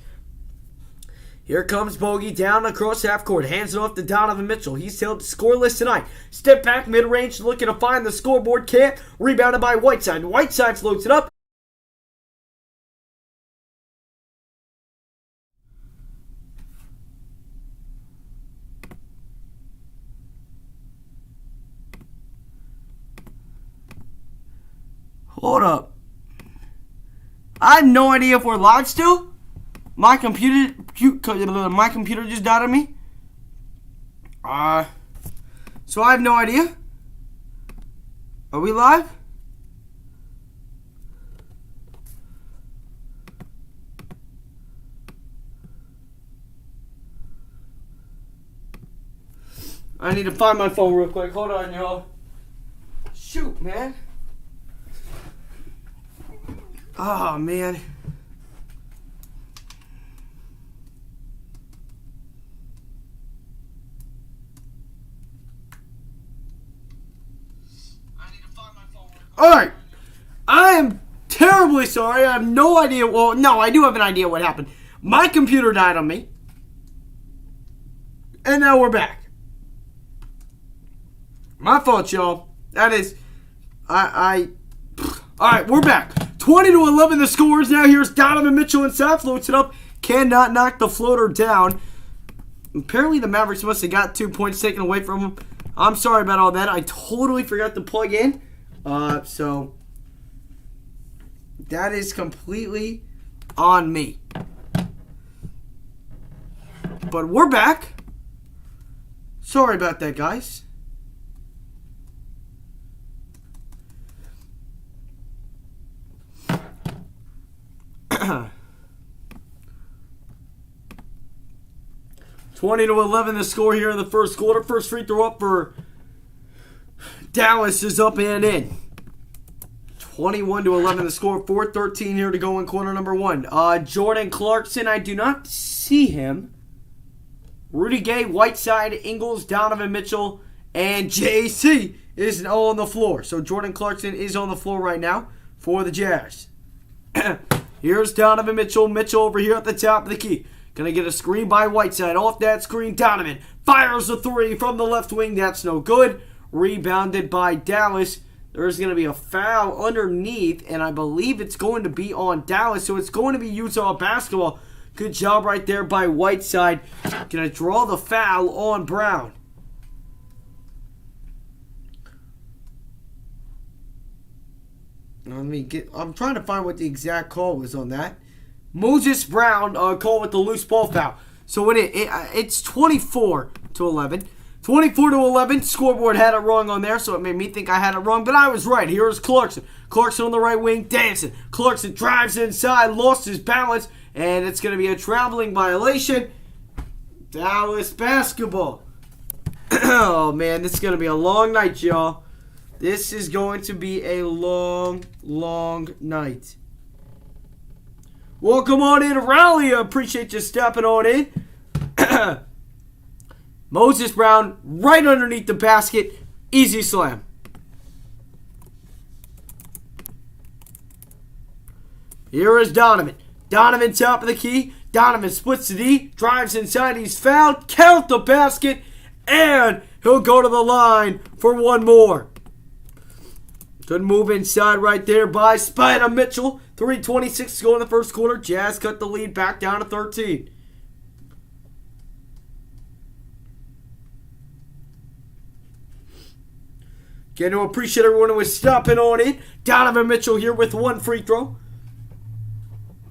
Here comes Bogey down across half court. Hands it off to Donovan Mitchell. He's held scoreless tonight. Step back mid-range, looking to find the scoreboard. Can't. Rebounded by Whiteside. Whiteside floats it up. Hold up. I have no idea if we're live still. My computer just died on me. So I have no idea. Are we live? I need to find my phone real quick. Hold on, y'all. Shoot, man. Oh, man. Alright. I am terribly sorry. I have no idea. Well, no, I do have an idea what happened. My computer died on me. And now we're back. My fault, y'all. That is... Alright, we're back. 20-11 the scores. Now here's Donovan Mitchell inside. Floats it up. Cannot knock the floater down. Apparently the Mavericks must have got 2 points taken away from him. I'm sorry about all that. I totally forgot to plug in. So... that is completely on me. But we're back. Sorry about that, guys. 20-11 the score here in the first quarter. First free throw up for Dallas is up and in. 21-11 the score. 4:13 here to go in quarter number one. Jordan Clarkson, I do not see him. Rudy Gay, Whiteside, Ingles, Donovan Mitchell, and JC is all on the floor. So Jordan Clarkson is on the floor right now for the Jazz. Here's Donovan Mitchell. Mitchell over here at the top of the key. Gonna get a screen by Whiteside. Off that screen, Donovan fires a three from the left wing. That's no good. Rebounded by Dallas. There's going to be a foul underneath, and I believe it's going to be on Dallas, so it's going to be Utah basketball. Good job right there by Whiteside. Going to draw the foul on Brown. I'm trying to find what the exact call was on that. Moses Brown called with the loose ball foul. So it's 24-11. 24-11, scoreboard had it wrong on there, so it made me think I had it wrong, but I was right. Here's Clarkson. Clarkson on the right wing, dancing. Clarkson drives inside, lost his balance, and it's going to be a traveling violation. Dallas basketball. Oh, man, this is going to be a long night, y'all. This is going to be a long, long night. Welcome on in, Rally. I appreciate you stepping on in. Moses Brown right underneath the basket. Easy slam. Here is Donovan. Donovan top of the key. Donovan splits the D. Drives inside. He's fouled. Count the basket. And he'll go to the line for one more. Good move inside right there by Spider Mitchell. 3:26 to go in the first quarter. Jazz cut the lead back down to 13. Getting to appreciate everyone who was stopping on in. Donovan Mitchell here with one free throw.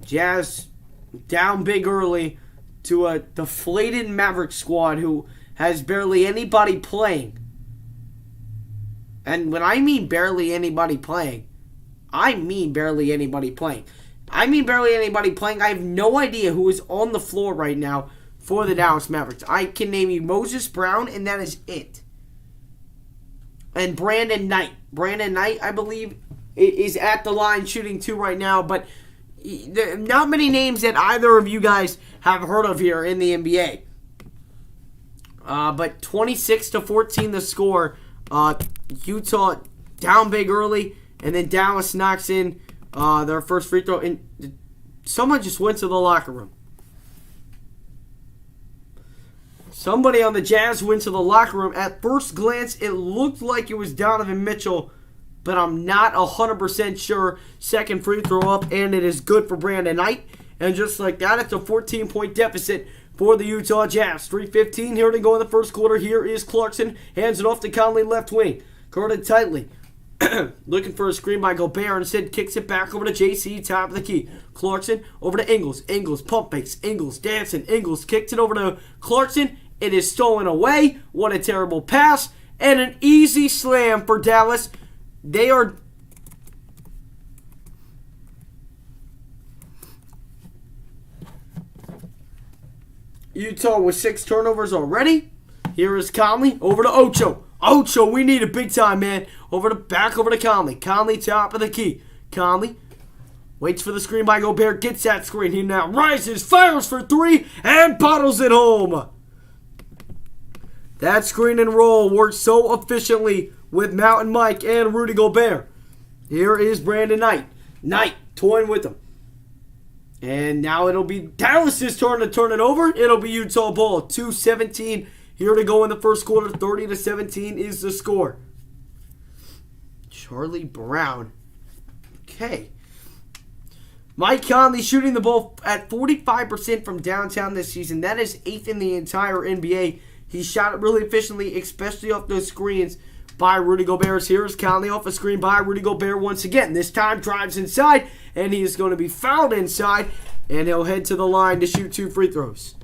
Jazz down big early to a deflated Mavericks squad who has barely anybody playing. And when I mean barely anybody playing, I mean barely anybody playing. I have no idea who is on the floor right now for the Dallas Mavericks. I can name you Moses Brown, and that is it. And Brandon Knight. Brandon Knight, I believe, is at the line shooting two right now. But not many names that either of you guys have heard of here in the NBA. But 26-14 the score. Utah down big early. And then Dallas knocks in their first free throw. And someone just went to the locker room. Somebody on the Jazz went to the locker room. At first glance, it looked like it was Donovan Mitchell, but I'm not 100% sure. Second free throw up, and it is good for Brandon Knight. And just like that, it's a 14-point deficit for the Utah Jazz. 3:15 here to go in the first quarter. Here is Clarkson. Hands it off to Conley, left wing. Guarded tightly. Looking for a screen by Gobert. Instead, kicks it back over to JC, top of the key. Clarkson over to Ingles. Ingles, pump fakes. Ingles, dancing. Ingles kicked it over to Clarkson. It is stolen away. What a terrible pass. And an easy slam for Dallas. They are... Utah with 6 turnovers already. Here is Conley over to Ocho. Ocho, we need it big time, man. Back over to Conley. Conley, top of the key. Conley waits for the screen by Gobert. Gets that screen. He now rises, fires for 3, and bottles it home. That screen and roll works so efficiently with Mountain Mike and Rudy Gobert. Here is Brandon Knight. Knight toying with him. And now it'll be Dallas' turn to turn it over. It'll be Utah ball. 2:17 here to go in the first quarter. 30-17 is the score. Charlie Brown. Okay. Mike Conley shooting the ball at 45% from downtown this season. That is 8th in the entire NBA. He shot it really efficiently, especially off those screens by Rudy Gobert. Here's Conley off a screen by Rudy Gobert once again. This time drives inside, and he is going to be fouled inside, and he'll head to the line to shoot 2 free throws.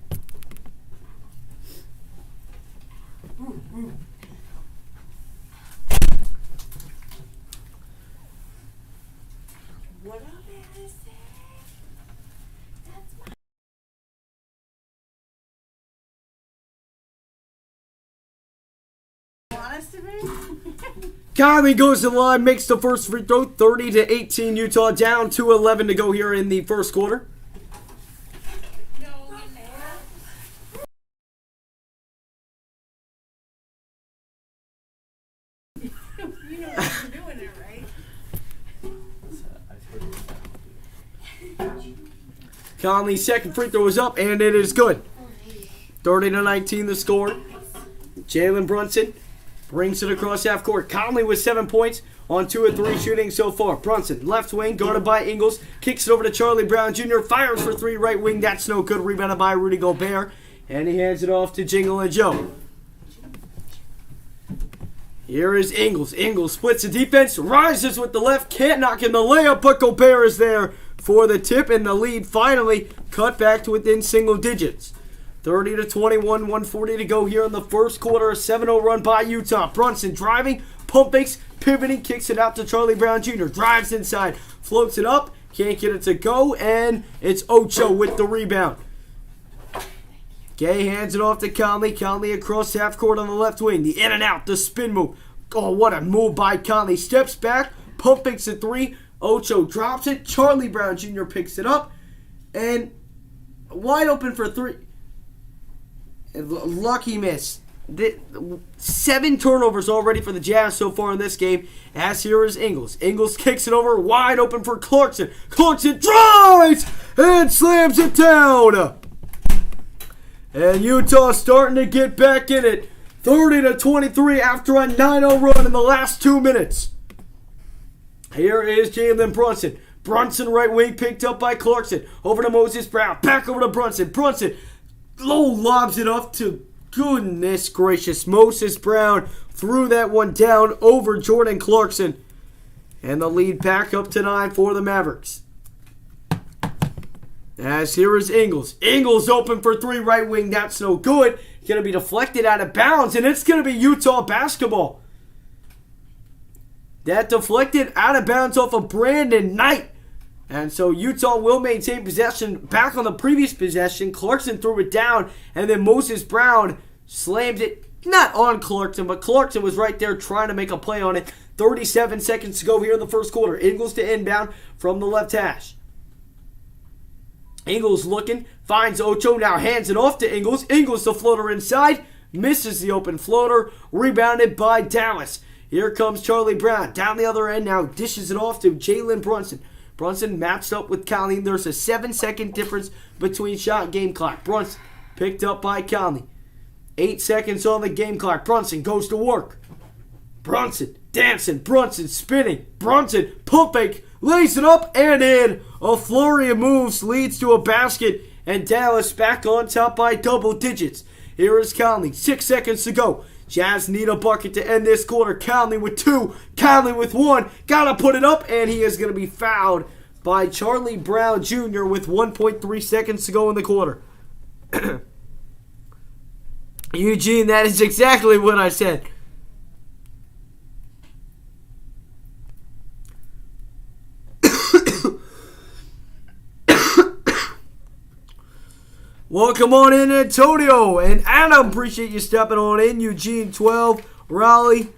Conley goes to the line, makes the first free throw. 30-18, Utah down. 2:11 to go here in the first quarter. You know what you're doing it, right? Conley's second free throw is up, and it is good. 30-19 the score. Jalen Brunson brings it across half court. Conley with 7 points on 2 of 3 shooting so far. Brunson, left wing, guarded by Ingles. Kicks it over to Charlie Brown Jr. Fires for 3, right wing. That's no good. Rebounded by Rudy Gobert. And he hands it off to Jingle and Joe. Here is Ingles. Ingles splits the defense. Rises with the left. Can't knock in the layup, but Gobert is there for the tip. And the lead finally cut back to within single digits. 30-21, 140 to go here in the first quarter. A 7-0 run by Utah. Brunson driving, pump fakes, pivoting, kicks it out to Charlie Brown Jr. Drives inside, floats it up, can't get it to go, and it's Ocho with the rebound. Gay hands it off to Conley. Conley across half court on the left wing. The in and out, the spin move. Oh, what a move by Conley. Steps back, pump fakes a 3. Ocho drops it. Charlie Brown Jr. picks it up, and wide open for 3. Lucky miss. 7 turnovers already for the Jazz so far in this game. As here is Ingles. Ingles kicks it over, wide open for Clarkson. Clarkson drives and slams it down. And Utah starting to get back in it. 30-23 after a 9-0 run in the last 2 minutes. Here is Jalen Brunson. Brunson right wing picked up by Clarkson. Over to Moses Brown. Back over to Brunson. Brunson low lobs it up to, goodness gracious, Moses Brown threw that one down over Jordan Clarkson. And the lead back up to 9 for the Mavericks. As here is Ingles. Ingles open for 3, right wing. That's no good. Going to be deflected out of bounds, and it's going to be Utah basketball. That deflected out of bounds off of Brandon Knight. And so Utah will maintain possession. Back on the previous possession, Clarkson threw it down, and then Moses Brown slammed it, not on Clarkson, but Clarkson was right there trying to make a play on it. 37 seconds to go here in the first quarter. Ingles to inbound from the left hash. Ingles looking, finds Ocho, now hands it off to Ingles. Ingles the floater inside, misses the open floater, rebounded by Dallas. Here comes Charlie Brown, down the other end now, dishes it off to Jalen Brunson. Brunson matched up with Conley. There's a 7-second difference between shot and game clock. Brunson picked up by Conley. 8 seconds on the game clock. Brunson goes to work. Brunson dancing. Brunson spinning. Brunson pump fake. Lays it up and in. A flurry of moves leads to a basket. And Dallas back on top by double digits. Here is Conley. 6 seconds to go. Jazz need a bucket to end this quarter. Conley with 2. Conley with 1. Gotta put it up, and he is going to be fouled by Charlie Brown Jr. with 1.3 seconds to go in the quarter. Eugene, that is exactly what I said. Welcome on in, Antonio and Adam. Appreciate you stepping on in. Eugene 12, Raleigh.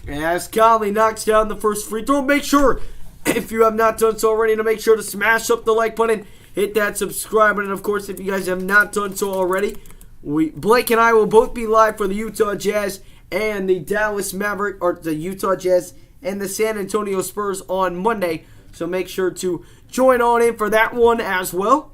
As Conley knocks down the first free throw, make sure, if you have not done so already, to make sure to smash up the like button, hit that subscribe button. Of course, if you guys have not done so already, Blake and I will both be live for the Utah Jazz and the Dallas Mavericks, or the Utah Jazz and the San Antonio Spurs on Monday. So make sure to join on in for that one as well.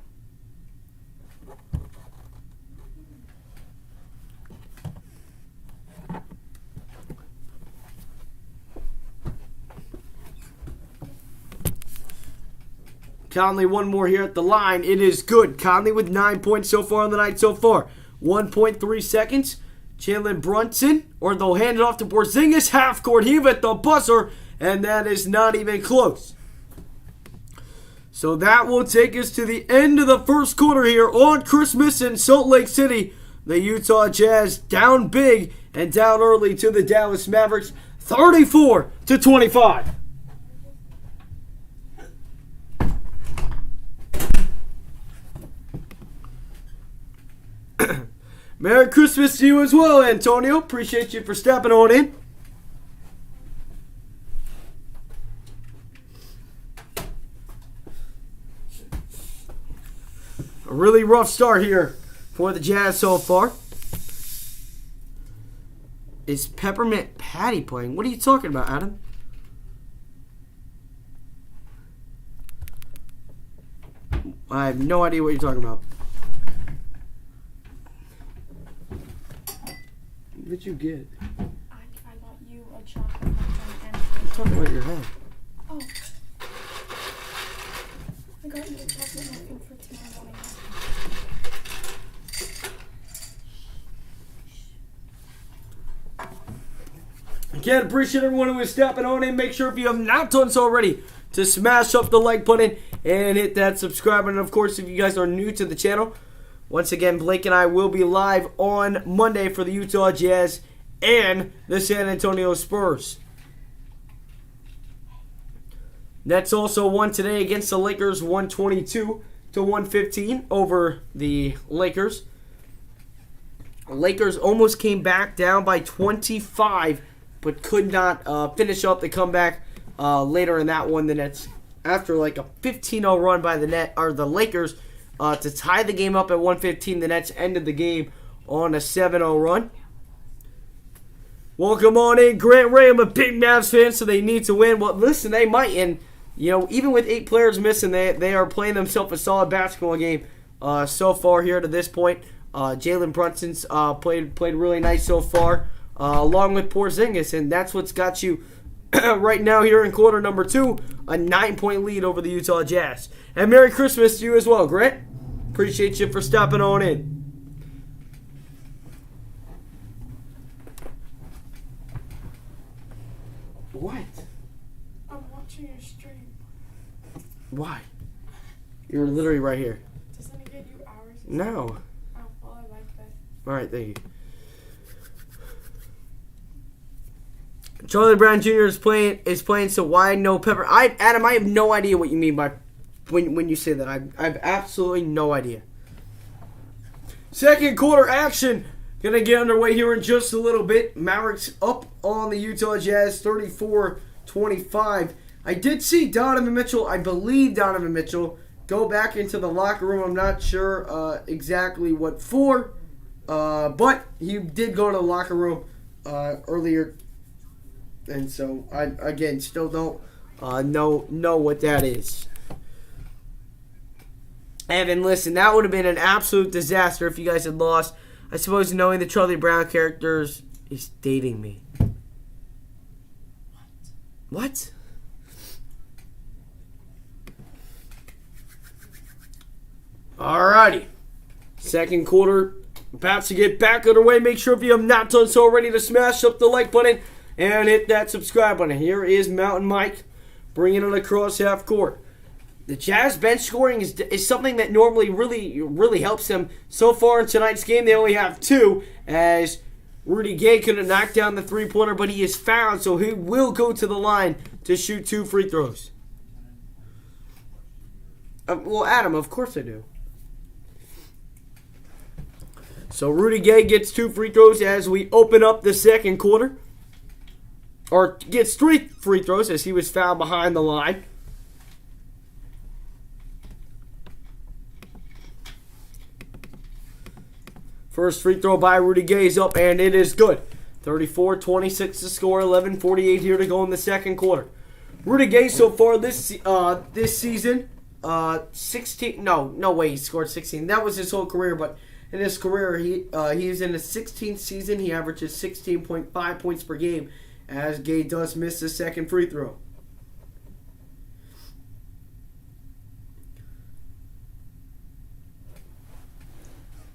Conley, one more here at the line. It is good. Conley with 9 points so far on the night so far. 1.3 seconds. Jalen Brunson, or they'll hand it off to Porzingis. Half court heave at the buzzer, and that is not even close. So that will take us to the end of the first quarter here on Christmas in Salt Lake City. The Utah Jazz down big and down early to the Dallas Mavericks, 34-25. Merry Christmas to you as well, Antonio. Appreciate you for stepping on in. A really rough start here for the Jazz so far. Is Peppermint Patty playing? What are you talking about, Adam? I have no idea what you're talking about. What did you get? I got you a chocolate and I'm talking about your head. oh. I got you a chocolate muffin for tomorrow morning. Again, appreciate everyone who is stepping on in. Make sure if you have not done so already to smash up the like button and hit that subscribe button. Of course, if you guys are new to the channel, once again, Blake and I will be live on Monday for the Utah Jazz and the San Antonio Spurs. Nets also won today against the Lakers, 122-115 over the Lakers. The Lakers almost came back down by 25, but could not finish up the comeback later in that one. The Nets, after like a 15-0 run by the Lakers, to tie the game up at 115, the Nets ended the game on a 7-0 run. Welcome on in, Grant Ray. I'm a big Mavs fan, so they need to win. Well, listen, they might, and even with 8 players missing, they are playing themselves a solid basketball game so far here to this point. Jalen Brunson's played really nice so far, along with Porzingis, and that's what's got you right now here in quarter number 2, a 9-point lead over the Utah Jazz. And Merry Christmas to you as well, Grant. Appreciate you for stopping on in. What? I'm watching your stream. Why? You're literally right here. Doesn't it get you hours? No. Oh, well, I like that. All right, thank you. Charlie Brown Jr. is playing. So why no Pepper? Adam, I have no idea what you mean by when you say that. I have absolutely no idea. Second quarter action gonna get underway here in just a little bit. Mavericks up on the Utah Jazz, 34-25. I did see Donovan Mitchell. I believe Donovan Mitchell go back into the locker room. I'm not sure exactly what for, but he did go to the locker room earlier. And so, I, again, still don't know what that is. Evan, listen, that would have been an absolute disaster if you guys had lost. I suppose knowing the Charlie Brown characters is dating me. What? Alrighty. Second quarter about to get back underway. Make sure if you have not done so already to smash up the like button and hit that subscribe button. Here is Mountain Mike bringing it across half court. The Jazz bench scoring is something that normally really helps them. So far in tonight's game, they only have 2, as Rudy Gay could have knocked down the three-pointer, but he is fouled, so he will go to the line to shoot 2 free throws. Well, Adam, of course I do. So Rudy Gay gets 2 free throws as we open up the second quarter. Or gets 3 free throws as he was fouled behind the line. First free throw by Rudy Gay is up, and it is good. 34-26 to score, 11:48 here to go in the second quarter. Rudy Gay so far this season, 16. No way he scored 16. That was his whole career, but in his career he is in his 16th season. He averages 16.5 points per game, as Gay does miss the second free throw.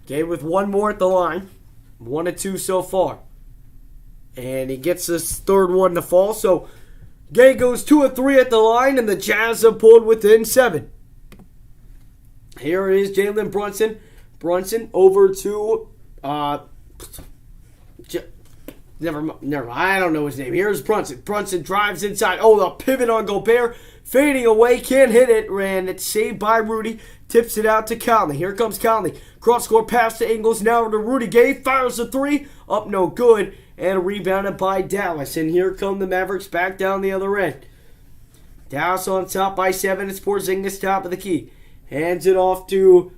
Gay with 1 more at the line. 1 of 2 so far. And he gets his third one to fall. So Gay goes 2 of 3 at the line, and the Jazz have pulled within 7. Here is Jalen Brunson. Brunson over to never mind. I don't know his name. Here's Brunson. Brunson drives inside. Oh, the pivot on Gobert. Fading away. Can't hit it. And it's saved by Rudy. Tips it out to Conley. Here comes Conley. Cross-court pass to Ingles. Now to Rudy Gay. Fires a 3. Up no good. And rebounded by Dallas. And here come the Mavericks back down the other end. Dallas on top by 7. It's Porzingis top of the key. Hands it off to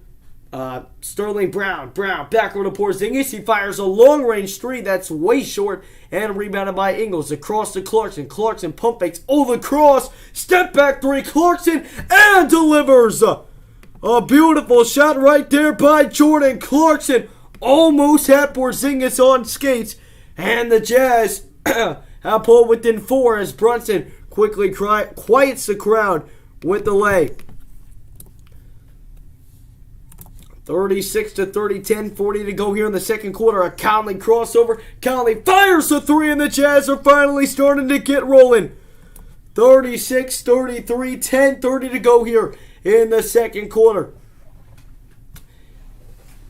Sterling Brown. Back over to Porzingis. He fires a long-range 3 that's way short, and rebounded by Ingles. Across to Clarkson. Clarkson pump fakes. Oh, the cross. Step back 3. Clarkson and delivers. A beautiful shot right there by Jordan Clarkson. Almost had Porzingis on skates. And the Jazz have pulled within 4 as Brunson quickly quiets the crowd with the lay. 36-30, 10:40 to go here in the second quarter. A Conley crossover. Conley fires the 3, and the Jazz are finally starting to get rolling. 36-33, 10:30 to go here in the second quarter.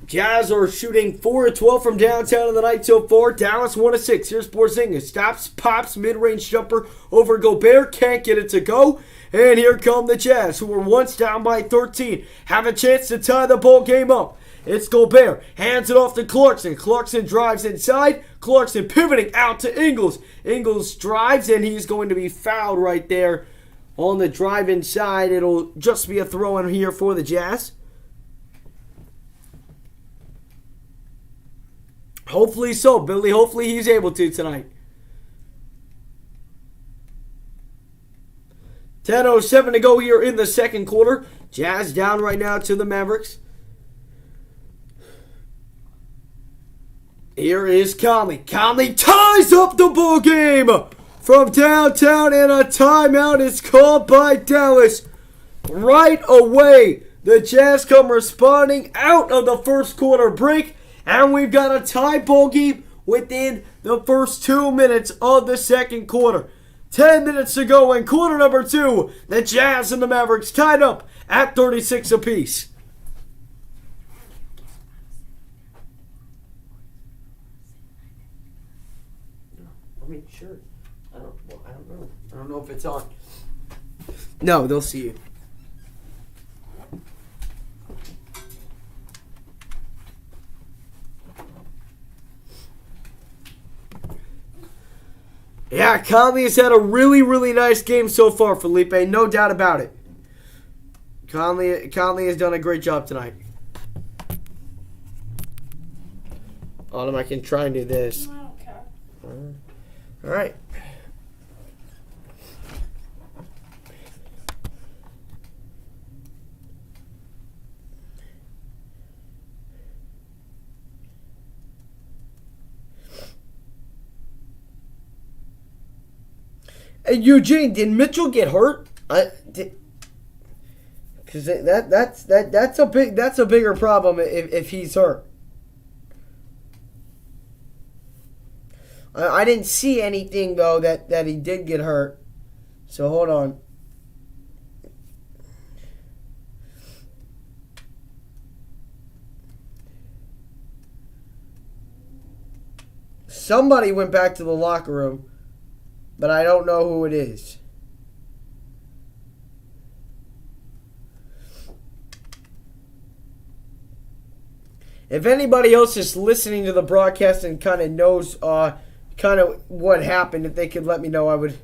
Jazz are shooting 4 of 12 from downtown in the night so far. Dallas 1 of 6. Here's Porzingis. Stops, pops, mid-range jumper over Gobert. Can't get it to go. And here come the Jazz, who were once down by 13. Have a chance to tie the ball game up. It's Gobert. Hands it off to Clarkson. Clarkson drives inside. Clarkson pivoting out to Ingles. Ingles drives, and he's going to be fouled right there on the drive inside. It'll just be a throw in here for the Jazz. Hopefully so, Billy. Hopefully he's able to tonight. 10:07 to go here in the second quarter. Jazz down right now to the Mavericks. Here is Conley. Conley ties up the ball game from downtown, and a timeout is called by Dallas. Right away, the Jazz come responding out of the first quarter break, and we've got a tie ball game within the first 2 minutes of the second quarter. 10 minutes to go in quarter number 2. The Jazz and the Mavericks tied up at 36 apiece. I mean, sure. I don't know. I don't know if it's on. No, they'll see you. Yeah, Conley has had a really nice game so far, Felipe. No doubt about it. Conley has done a great job tonight. Autumn, I can try and do this. I don't care. All right. Hey, Eugene, did Mitchell get hurt? Because that's a bigger problem if he's hurt. I didn't see anything though that he did get hurt. So hold on. somebody went back to the locker room, but I don't know who it is. If anybody else is listening to the broadcast and kind of knows kind of what happened, if they could let me know, I would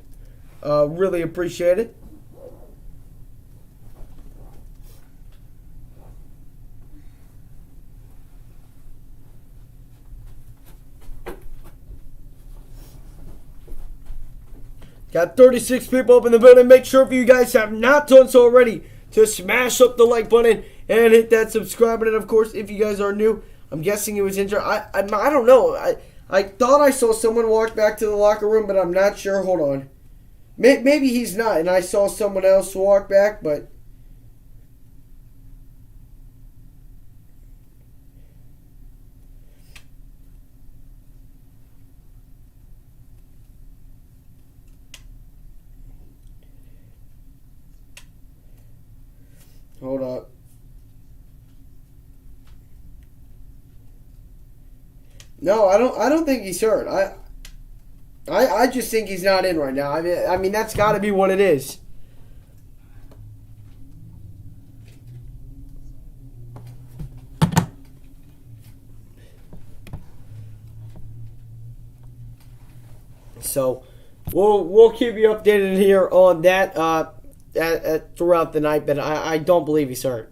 really appreciate it. Got 36 people up in the building. Make sure if you guys have not done so already to smash up the like button and hit that subscribe button. Of course, if you guys are new, I'm guessing it was injured. I don't know. I thought I saw someone walk back to the locker room, but I'm not sure. Hold on. Maybe he's not, and I saw someone else walk back, but... Hold up. No, I don't think he's hurt. I just think he's not in right now. I mean that's got to be what it is. So we'll keep you updated here on that throughout the night, but I don't believe he's hurt.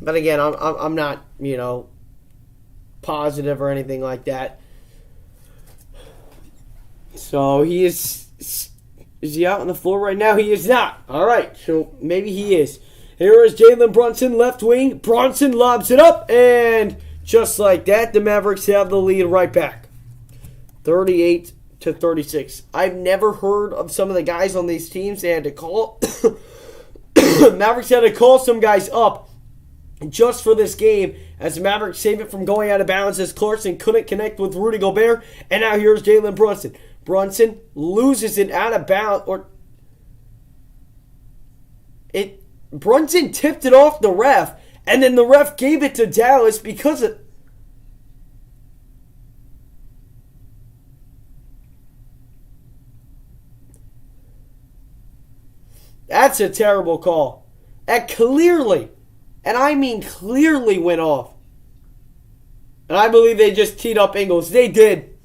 But again, I'm not, positive or anything like that. So he is he out on the floor right now? He is not. All right, so maybe he is. Here is Jalen Brunson, left wing. Brunson lobs it up, and just like that, the Mavericks have the lead right back. 38-36. I've never heard of some of the guys on these teams. They had to call. Mavericks had to call some guys up just for this game as the Mavericks save it from going out of bounds as Clarkson couldn't connect with Rudy Gobert. And now here's Jalen Brunson. Brunson loses it out of bounds. Brunson tipped it off the ref, and then the ref gave it to Dallas because of... That's a terrible call. That clearly, and I mean clearly, went off. And I believe they just teed up Ingles. They did.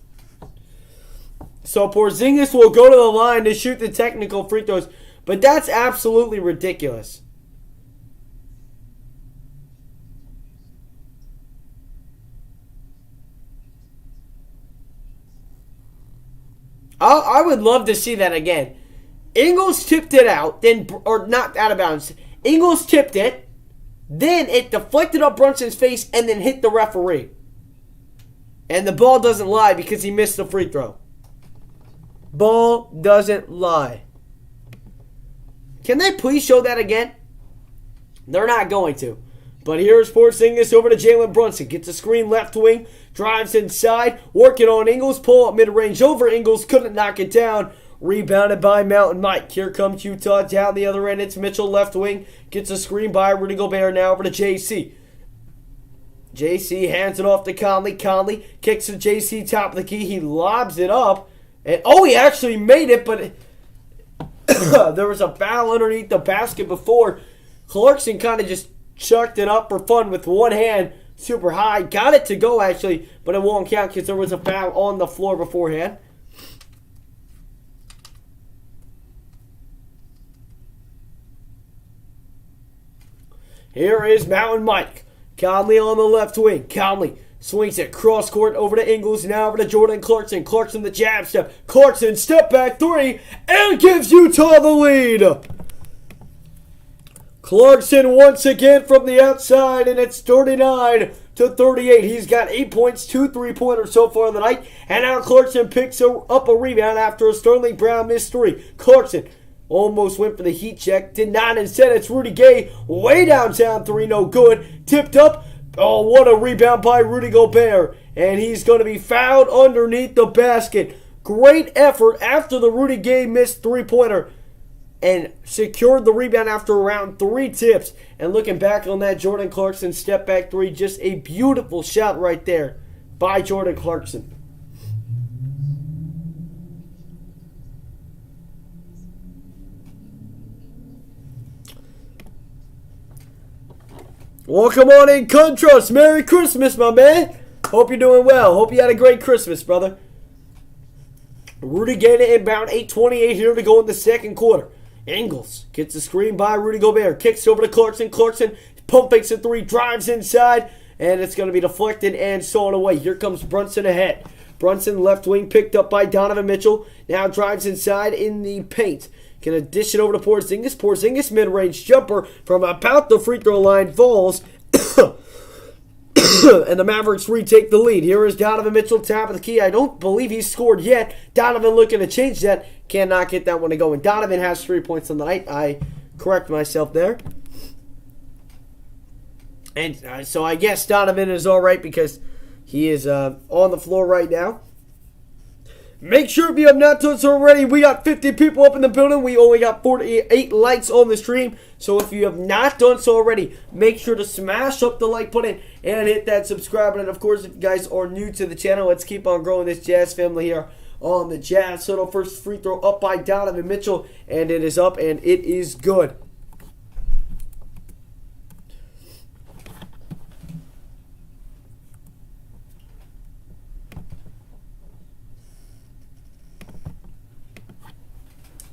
So Porzingis will go to the line to shoot the technical free throws. But that's absolutely ridiculous. I would love to see that again. Ingles tipped it out, or not out of bounds. Ingles tipped it, then it deflected up Brunson's face and then hit the referee. And the ball doesn't lie because he missed the free throw. Ball doesn't lie. Can they please show that again? They're not going to. But here's Porzingis over to Jalen Brunson. Gets a screen left wing. Drives inside. Working on Ingles. Pull up mid-range over Ingles. Couldn't knock it down. Rebounded by Mountain Mike. Here comes Utah down the other end. It's Mitchell left wing. Gets a screen by Rudy Gobert. Now over to JC. JC hands it off to Conley. Conley kicks to JC top of the key. He lobs it up. And he actually made it, but there was a foul underneath the basket before. Clarkson kind of just chucked it up for fun with one hand super high. Got it to go, actually, but it won't count because there was a foul on the floor beforehand. Here is Mountain Mike. Conley on the left wing. Conley swings it cross court over to Ingles. Now over to Jordan Clarkson. Clarkson the jab step. Clarkson step back three and gives Utah the lead. Clarkson once again from the outside, and it's 39-38. He's got 8 points, 2 3-pointers so far in the night. And now Clarkson picks up a rebound after a Sterling Brown missed three. Clarkson almost went for the heat check. Did not. Instead, it's Rudy Gay. Way downtown three. No good. Tipped up. Oh, what a rebound by Rudy Gobert. And he's going to be fouled underneath the basket. Great effort after the Rudy Gay missed three-pointer. and secured the rebound after around 3 tips. And looking back on that Jordan Clarkson step back three, just a beautiful shot right there by Jordan Clarkson. Welcome on in, Contrast. Merry Christmas, my man. Hope you're doing well. Hope you had a great Christmas, brother. Rudy Gay inbound, 8:28 here to go in the second quarter. Ingles gets the screen by Rudy Gobert. Kicks over to Clarkson. Clarkson pump fakes a three, drives inside, and it's going to be deflected and stolen away. Here comes Brunson ahead. Brunson, left wing, picked up by Donovan Mitchell. Now drives inside in the paint. Can dish it over to Porzingis. Porzingis mid-range jumper from about the free throw line falls. And the Mavericks retake the lead. Here is Donovan Mitchell, top of the key. I don't believe he's scored yet. Donovan looking to change that. Cannot get that one to go. And Donovan has 3 points on the night. I correct myself there. And so I guess Donovan is all right because he is on the floor right now. Make sure if you have not done so already, we got 50 people up in the building. We only got 48 likes on the stream. So if you have not done so already, make sure to smash up the like button and hit that subscribe button. Of course, if you guys are new to the channel, let's keep on growing this Jazz family here on the Jazz. So the first free throw up by Donovan Mitchell, and it is up, and it is good.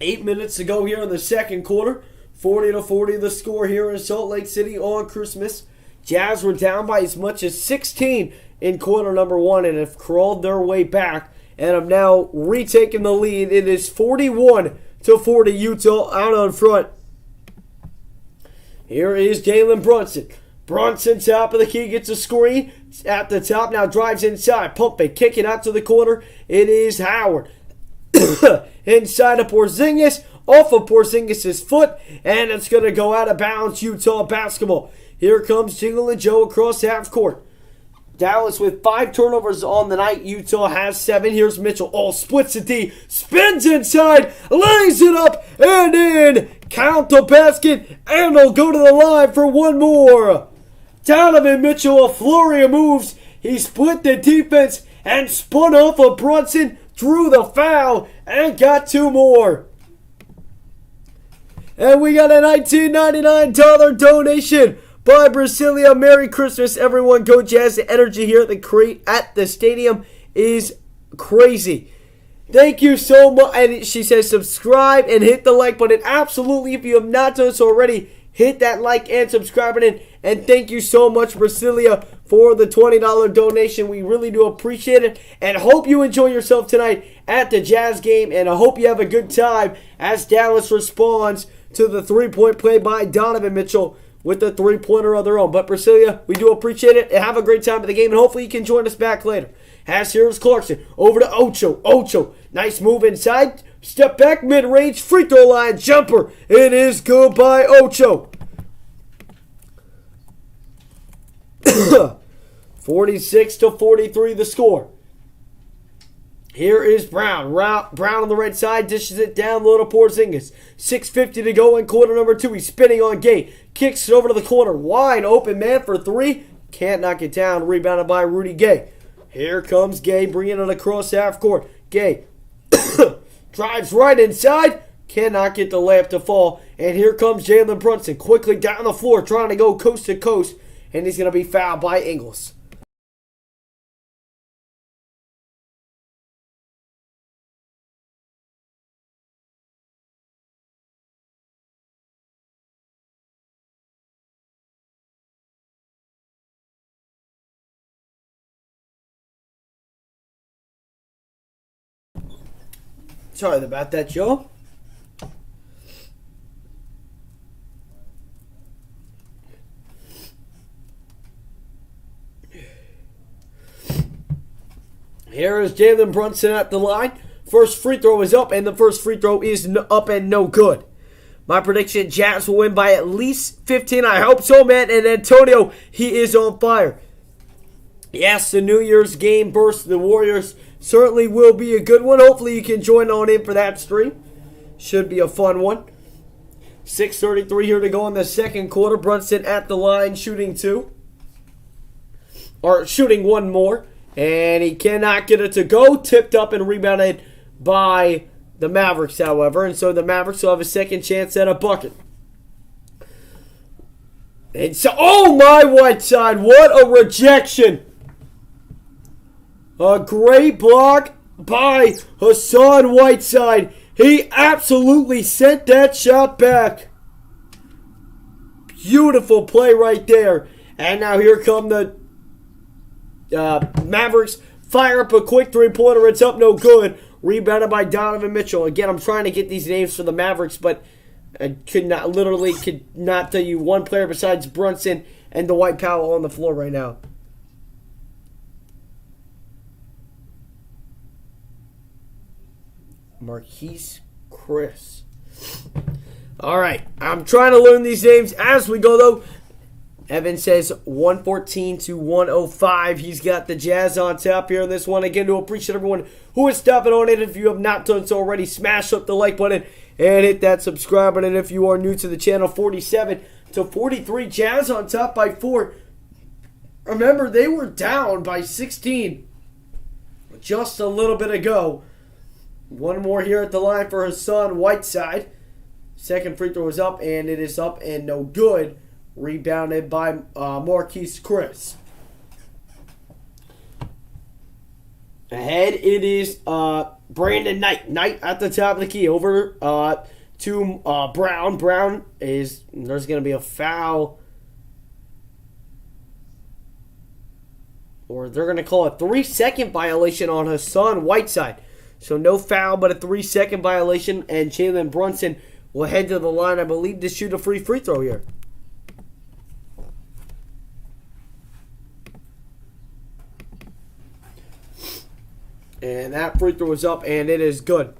Eight minutes to go here in the second quarter. 40-40 the score here in Salt Lake City on Christmas. Jazz were down by as much as 16 in quarter number one and have crawled their way back and have now retaken the lead. It is 41-40 Utah out on front. Here is Jalen Brunson. Brunson, top of the key, gets a screen at the top. Now drives inside. Pump it. Kick it out to the corner. It is Howard. Inside of Porzingis, off of Porzingis' foot, and it's going to go out of bounds, Utah basketball. Here comes Jingle and Joe across half court. Dallas with 5 turnovers on the night. Utah has 7. Here's Mitchell. Oh, splits the D, spins inside, lays it up, and in. Count the basket, and they'll go to the line for one more. Donovan Mitchell, a flurry of moves. He split the defense and spun off of Brunson, drew the foul, and got 2 more. And we got a $19.99 donation by Brasilia. Merry Christmas, everyone. Go Jazz. The energy here at the stadium is crazy. Thank you so much. And she says subscribe and hit the like button. Absolutely, if you have not done so already, hit that like and subscribe button. And thank you so much, Brasilia, for the $20 donation. We really do appreciate it. And hope you enjoy yourself tonight at the Jazz game. And I hope you have a good time as Dallas responds to the 3-point play by Donovan Mitchell with the 3-pointer of their own. But Brasilia, we do appreciate it. And have a great time at the game. And hopefully you can join us back later. As here's Clarkson. Over to Ocho. Ocho. Nice move inside. Step back mid-range. Free throw line jumper. It is good by Ocho. 46-43 the score. Here is Brown. Brown on the right side, dishes it down low to Porzingis. 6:50 to go in quarter number 2. He's spinning on Gay. Kicks it over to the corner. Wide open man for 3. Can't knock it down. Rebounded by Rudy Gay. Here comes Gay, bringing it across half court. Gay drives right inside. Cannot get the layup to fall. And here comes Jalen Brunson quickly down the floor, trying to go coast to coast. And he's going to be fouled by Ingles. Sorry about that, Joe. Here is Jalen Brunson at the line. First free throw is up, and the first free throw is up and no good. My prediction, Jazz will win by at least 15. I hope so, man. And Antonio, he is on fire. Yes, the New Year's game versus the Warriors certainly will be a good one. Hopefully you can join on in for that stream. Should be a fun one. 6:33 here to go in the second quarter. Brunson at the line shooting two. Or shooting one more. And he cannot get it to go. Tipped up and rebounded by the Mavericks, however. And so the Mavericks will have a second chance at a bucket. And so, oh my Whiteside, what a rejection. A great block by Hassan Whiteside. He absolutely sent that shot back. Beautiful play right there. And now here come the Mavericks. Fire up a quick three-pointer. It's up, no good. Rebounded by Donovan Mitchell. Again, I'm trying to get these names for the Mavericks, but I could not tell you one player besides Brunson and the White Powell on the floor right now. Marquise Chris. All right, I'm trying to learn these names as we go, though. Evan says 114 to 105. He's got the Jazz on top here in this one. Again, to appreciate everyone who is stopping on it. If you have not done so already, smash up the like button and hit that subscribe button. If you are new to the channel, 47 to 43. Jazz on top by 4. Remember, they were down by 16 just a little bit ago. One more here at the line for Hassan Whiteside. Second free throw is up, and it is up and no good. Rebounded by Marquise Chris. Ahead it is Brandon Knight. Knight at the top of the key. Over to Brown. Brown is, there's going to be a foul. Or they're going to call a 3-second violation on Hassan Whiteside. So no foul, but a 3-second violation. And Jalen Brunson will head to the line, I believe, to shoot a free throw here. And that free throw is up, and it is good.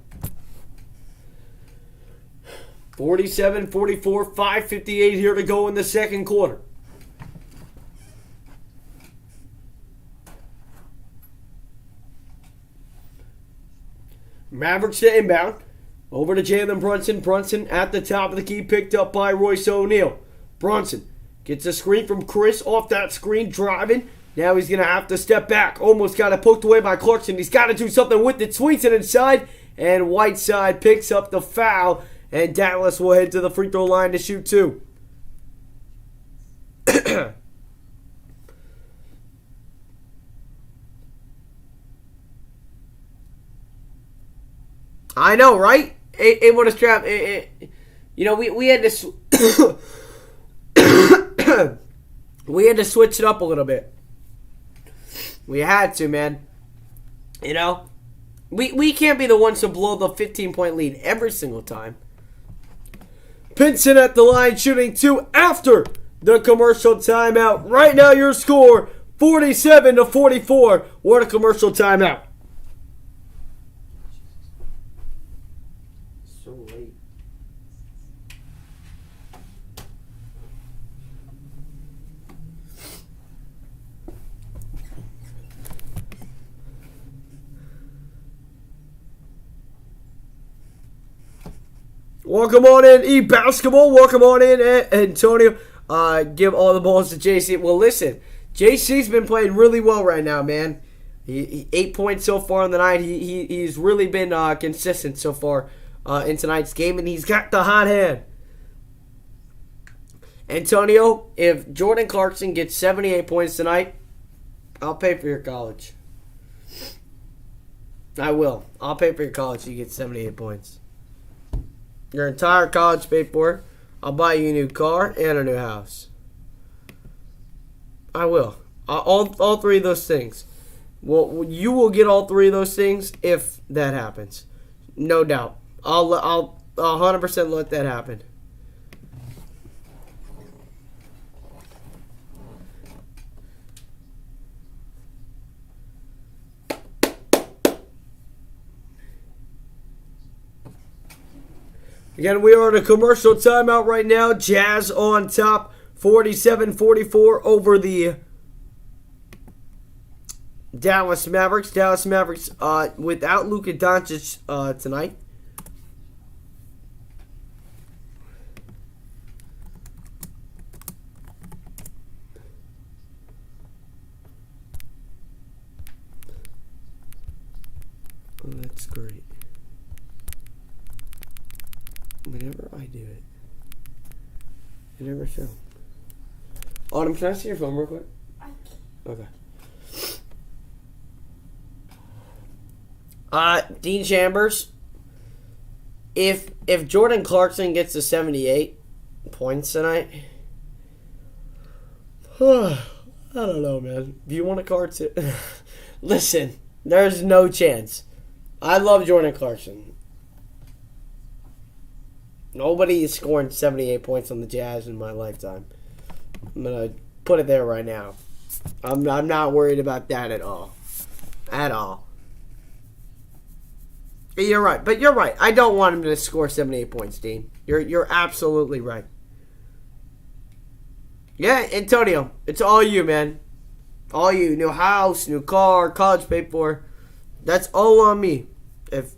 47-44, 5:58 here to go in the second quarter. Mavericks to inbound. Over to Jalen Brunson. Brunson at the top of the key, picked up by Royce O'Neal. Brunson gets a screen from Chris off that screen, driving. Now he's going to have to step back. Almost got it poked away by Clarkson. He's got to do something with it. Swings it inside, and Whiteside picks up the foul, and Dallas will head to the free throw line to shoot two. I know, right? It would have strapped. You know, we had to we had to switch it up a little bit. We had to, man. You know, we can't be the ones to blow the 15-point lead every single time. Pinson at the line, shooting two after the commercial timeout. Right now, your score 47 to 44. What a commercial timeout. So late. Welcome on in, E-Basketball. Welcome on in, Antonio. Give all the balls to JC. Well, listen, JC's been playing really well right now, man. He 8 points so far in the night. He's really been consistent so far in tonight's game, and he's got the hot hand. Antonio, if Jordan Clarkson gets 78 points tonight, I'll pay for your college. I will. I'll pay for your college if you get 78 points. Your entire college paid for. I'll buy you a new car and a new house. I will. All three of those things. Well, you will get all three of those things if that happens. No doubt. I'll 100% let that happen. Again, we are in a commercial timeout right now. Jazz on top, 47-44 over the Dallas Mavericks. Dallas Mavericks without Luka Doncic tonight. Oh, that's great. Whenever I do it, it never shows. Autumn, can I see your phone real quick? Okay. Dean Chambers. If Jordan Clarkson gets to 78 points tonight, I don't know, man. Do you want a card too? Listen, there's no chance. I love Jordan Clarkson. Nobody is scoring 78 points on the Jazz in my lifetime. I'm going to put it there right now. I'm not worried about that at all. At all. You're right. But you're right. I don't want him to score 78 points, Dean. You're absolutely right. Yeah, Antonio, it's all you, man. All you. New house, new car, college paid for. That's all on me if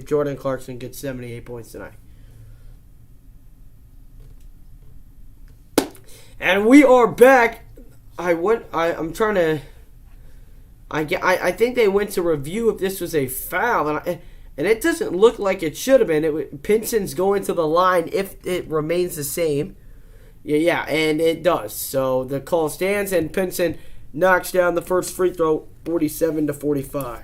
Jordan Clarkson gets 78 points tonight. And we are back. I think they went to review if this was a foul, and it doesn't look like it should have been. Pinson's going to the line if it remains the same. Yeah, and it does. So the call stands, and Pinson knocks down the first free throw, 47-45.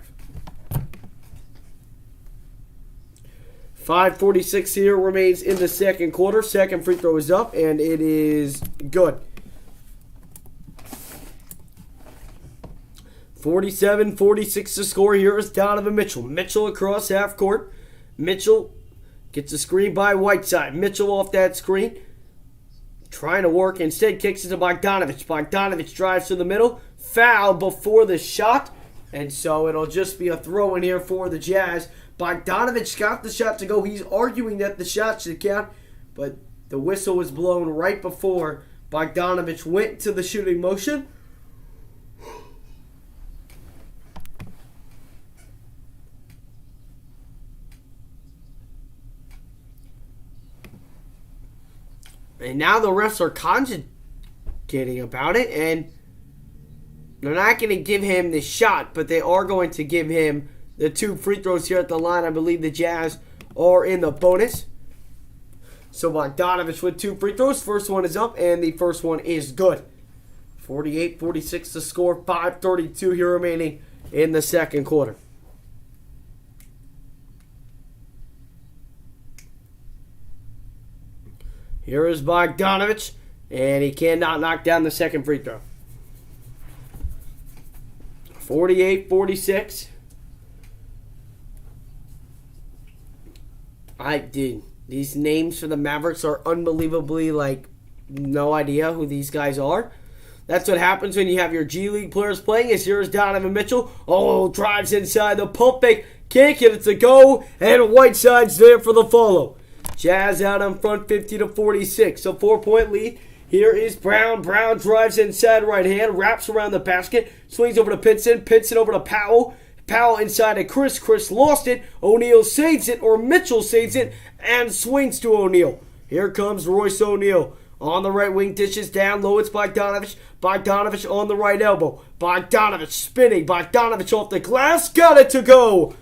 5:46 here remains in the second quarter. Second free throw is up, and it is good. 47-46 to score. Here is Donovan Mitchell. Mitchell across half court. Mitchell gets a screen by Whiteside. Mitchell off that screen. Trying to work. Instead kicks it to Bogdanovich. Bogdanovich drives to the middle. Foul before the shot. And so it'll just be a throw in here for the Jazz. Bogdanovich got the shot to go. He's arguing that the shot should count. But the whistle was blown right before Bogdanovich went to the shooting motion. And now the refs are cogitating about it, and they're not going to give him the shot, but they are going to give him the two free throws here at the line. I believe the Jazz are in the bonus. So Bogdanovich with two free throws. First one is up, and the first one is good. 48-46 to score. 5:32 here remaining in the second quarter. Here is Bogdanovich, and he cannot knock down the second free throw. 48-46. These names for the Mavericks are unbelievably, no idea who these guys are. That's what happens when you have your G League players playing. Here's Donovan Mitchell. Oh, drives inside the pump fake. Can't get it to go, and Whiteside's there for the follow. Jazz out in front 50-46. So 4-point lead. Here is Brown. Brown drives inside right hand. Wraps around the basket. Swings over to Pinson. Pinson over to Powell. Powell inside to Chris. Chris lost it. O'Neal saves it. Or Mitchell saves it. And swings to O'Neal. Here comes Royce O'Neal. On the right wing. Dishes down low. It's Bogdanovich. Bogdanovich on the right elbow. Bogdanovich spinning. Bogdanovich off the glass. Got it to go.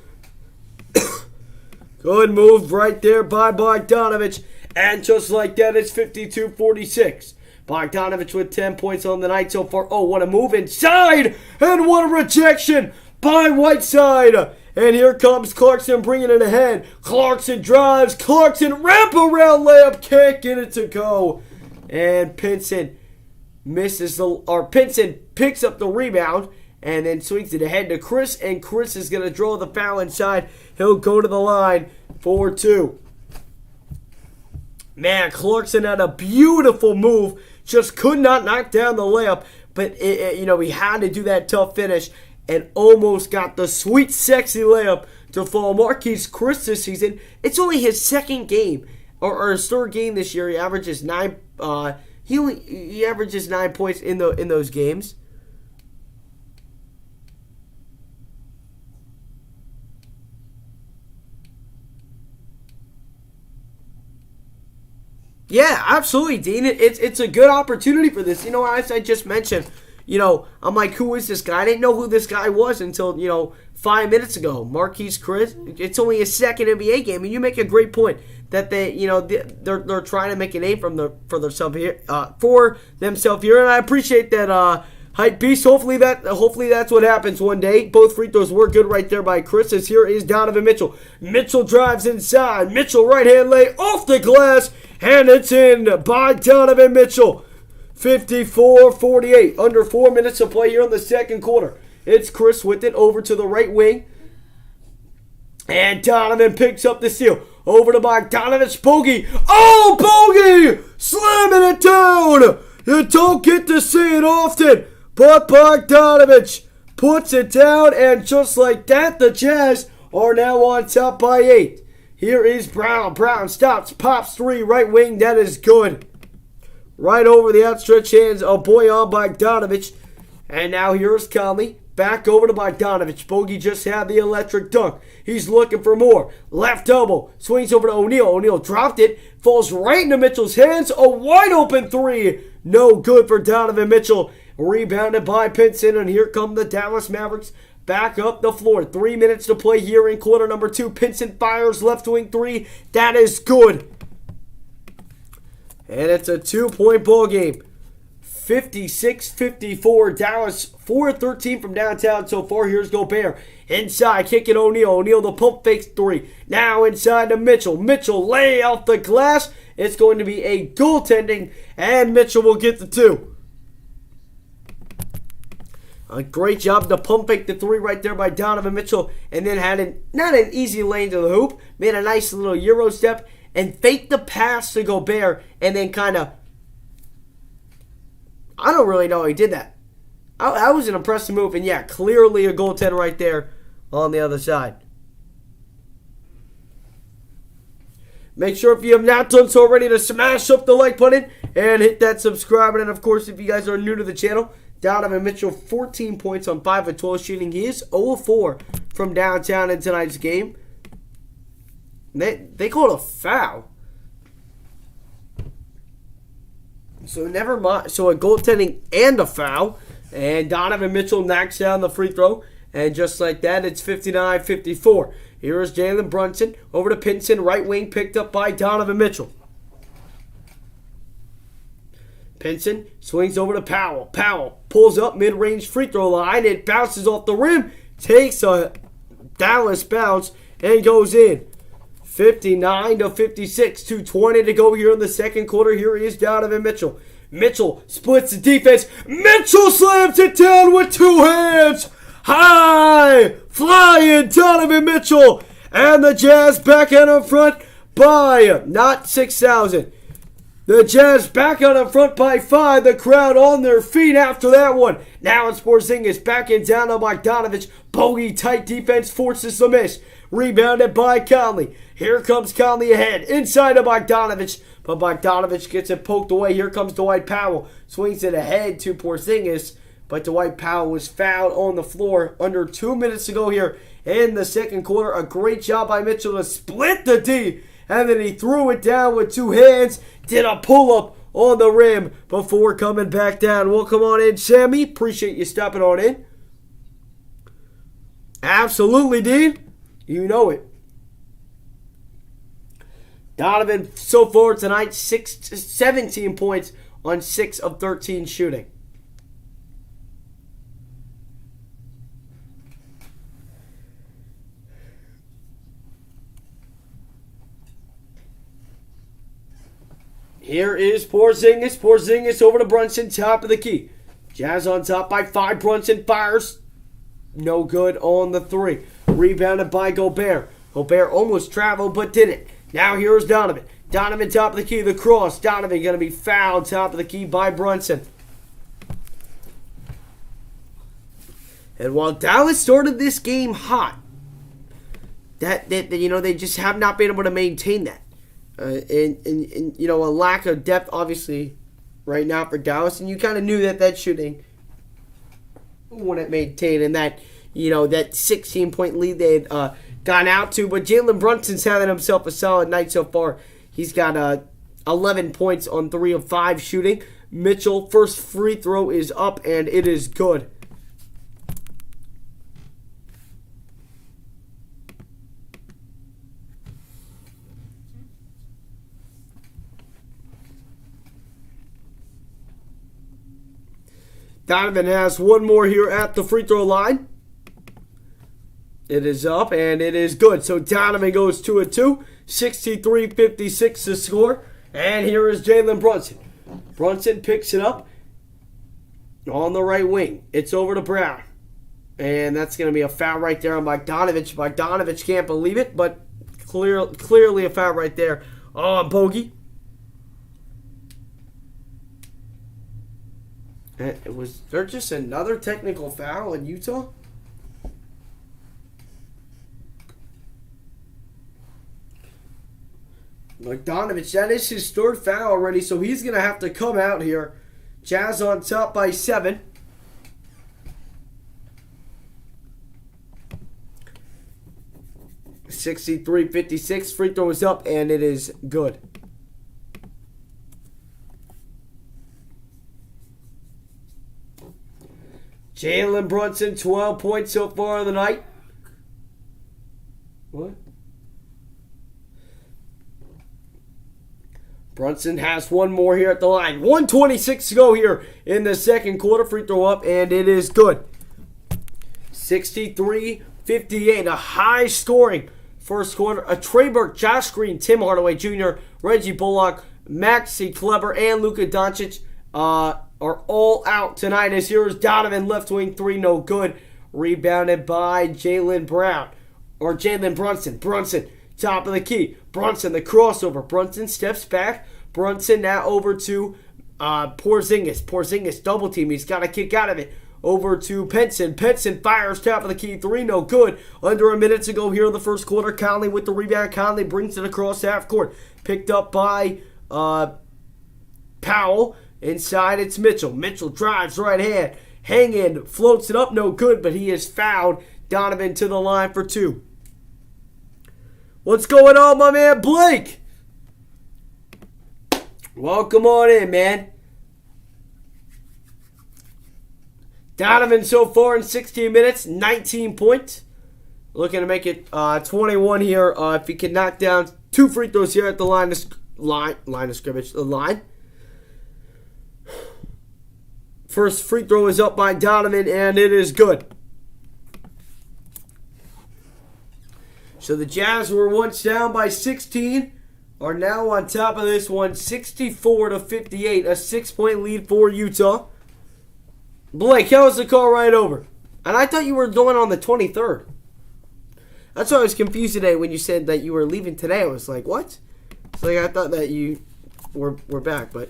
Good move right there by Bogdanovich. And just like that, it's 52-46. Bogdanovich with 10 points on the night so far. Oh, what a move inside. And what a rejection by Whiteside. And here comes Clarkson bringing it ahead. Clarkson drives. Clarkson wraparound layup. Can't get it to go. And Pinson Pinson picks up the rebound. And then swings it ahead to Chris. And Chris is going to draw the foul inside. He'll go to the line for 2. Man, Clarkson had a beautiful move. Just could not knock down the layup. But, he had to do that tough finish. And almost got the sweet, sexy layup to fall. Marquise Chris this season, it's only his second game. Or his third game this year. He averages 9 he averages 9 points in those games. Yeah, absolutely, Dean. It's a good opportunity for this. As I just mentioned, I'm like, who is this guy? I didn't know who this guy was until, 5 minutes ago. Marquise Chris. It's only his second NBA game, and you make a great point that they're trying to make a name for themselves here, and I appreciate that. Hype beast. Hopefully that's what happens one day. Both free throws were good right there by Chris. As here is Donovan Mitchell. Mitchell drives inside. Mitchell right hand lay off the glass, and it's in by Donovan Mitchell. 54-48. Under 4 minutes to play here in the second quarter. It's Chris with it over to the right wing. And Donovan picks up the steal. Over to Bogdanovich. Bogey. Oh, Bogey! Slamming it down! You don't get to see it often. But Bogdanovich puts it down. And just like that, the Jazz are now on top by 8. Here is Brown. Brown stops. Pops 3. Right wing. That is good. Right over the outstretched hands of Bojan Bogdanovich. And now here's Conley. Back over to Bogdanovich. Bogey just had the electric dunk. He's looking for more. Left elbow. Swings over to O'Neal. O'Neal dropped it. Falls right into Mitchell's hands. A wide open 3. No good for Donovan Mitchell. Rebounded by Pinson. And here come the Dallas Mavericks back up the floor. 3 minutes to play here in quarter number 2. Pinson fires left wing 3. That is good. And it's a 2-point ball game. 56-54. Dallas 4-13 from downtown so far. Here's Gobert. Inside, kicking O'Neal. O'Neal the pump fakes 3. Now inside to Mitchell. Mitchell lay out the glass. It's going to be a goaltending, and Mitchell will get the 2. A great job to pump fake the 3 right there by Donovan Mitchell, and then had not an easy lane to the hoop. Made a nice little Euro step and faked the pass to Gobert, and then kind of, I don't really know how he did that. I was an impressive move, and yeah, clearly a goaltender right there on the other side. Make sure if you have not done so already to smash up the like button and hit that subscribe button. And of course, if you guys are new to the channel, Donovan Mitchell 14 points on 5 of 12 shooting. He is 0-4 from downtown in tonight's game. They called a foul. So never mind. So a goaltending and a foul. And Donovan Mitchell knocks down the free throw. And just like that, it's 59-54. Here is Jalen Brunson over to Pinson. Right wing picked up by Donovan Mitchell. Pinson swings over to Powell. Powell pulls up mid-range free throw line. It bounces off the rim. Takes a Dallas bounce and goes in. 59-56. 2:20 to go here in the second quarter. Here is Donovan Mitchell. Mitchell splits the defense. Mitchell slams it down with 2 hands. High flying Donovan Mitchell. And the Jazz back out in front by not 6,000. The Jazz back out in front by 5. The crowd on their feet after that one. Now it's Porzingis backing down on Bogdanovich. Bogey tight defense forces the miss. Rebounded by Conley. Here comes Conley ahead. Inside of Bogdanovich. But Bogdanovich gets it poked away. Here comes Dwight Powell. Swings it ahead to Porzingis. But Dwight Powell was fouled on the floor. Under 2 minutes to go here in the second quarter. A great job by Mitchell to split the D. And then he threw it down with 2 hands. Did a pull-up on the rim before coming back down. Welcome on in, Sammy. Appreciate you stopping on in. Absolutely, Dean. You know it. Donovan, so far tonight, 17 points on 6 of 13 shooting. Here is Porzingis. Porzingis over to Brunson, top of the key. Jazz on top by 5. Brunson fires. No good on the 3. Rebounded by Gobert. Gobert almost traveled but didn't. Now here's Donovan. Donovan top of the key, the cross. Donovan going to be fouled top of the key by Brunson. And while Dallas started this game hot, they just have not been able to maintain that. And a lack of depth, obviously, right now for Dallas. And you kind of knew that shooting wouldn't maintain, and that 16-point lead they had gone out to. But Jalen Brunson's having himself a solid night so far. He's got 11 points on 3 of 5 shooting. Mitchell. First free throw is up, and it is good. Donovan has one more here at the free throw line. It is up, and it is good. So Donovan goes 2 of 2. 63-56 to score. And here is Jalen Brunson. Brunson picks it up on the right wing. It's over to Brown. And that's going to be a foul right there on Bogdanovich. Bogdanovich can't believe it, but clearly a foul right there on Bogey. Was there just another technical foul in Utah? Bogdanovich, that is his third foul already, so he's going to have to come out here. Jazz on top by 7. $63-56. Free throw is up, and it is good. Jalen Brunson, 12 points so far on the night. What? Brunson has one more here at the line. 1:26 to go here in the second quarter. Free throw up, and it is good. 63-58. A high scoring first quarter. A Trey Burke, Josh Green, Tim Hardaway Jr., Reggie Bullock, Maxi Kleber, and Luka Doncic are all out tonight. As here is Donovan, left wing 3, no good. Rebounded by Jalen Brunson. Brunson, top of the key. Brunson, the crossover. Brunson steps back. Brunson now over to Porzingis. Porzingis double team. He's got a kick out of it. Over to Penson. Penson fires top of the key 3, no good. Under a minute to go here in the first quarter. Conley with the rebound. Conley brings it across half court. Picked up by Powell. Inside, it's Mitchell. Mitchell drives right hand. Hang in, floats it up, no good, but he is fouled. Donovan to the line for 2. What's going on, my man Blake? Welcome on in, man. Donovan so far in 16 minutes, 19 points. Looking to make it 21 here if he can knock down 2 free throws here at the line of scrimmage. The line. First free throw is up by Donovan, and it is good. So the Jazz, who were once down by 16, are now on top of this one, 64-58, a 6-point lead for Utah. Blake, how was the call right over? And I thought you were going on the 23rd. That's why I was confused today when you said that you were leaving today. I was like, what? It's like I thought that you were back, but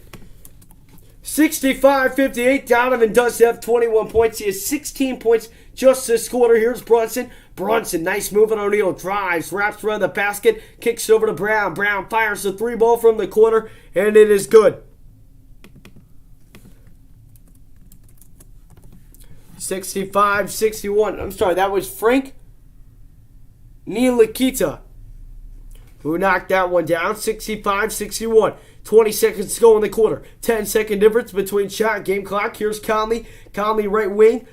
65-58. Donovan does have 21 points. He has 16 points just this quarter. Here's Brunson. Brunson, nice move on O'Neal. Drives, wraps around the basket, kicks over to Brown. Brown fires the 3 ball from the corner, and it is good. 65-61. I'm sorry, that was Frank Ntilikina who knocked that one down. 65-61. 20 seconds to go in the quarter. 10-second difference between shot and game clock. Here's Conley. Conley right wing.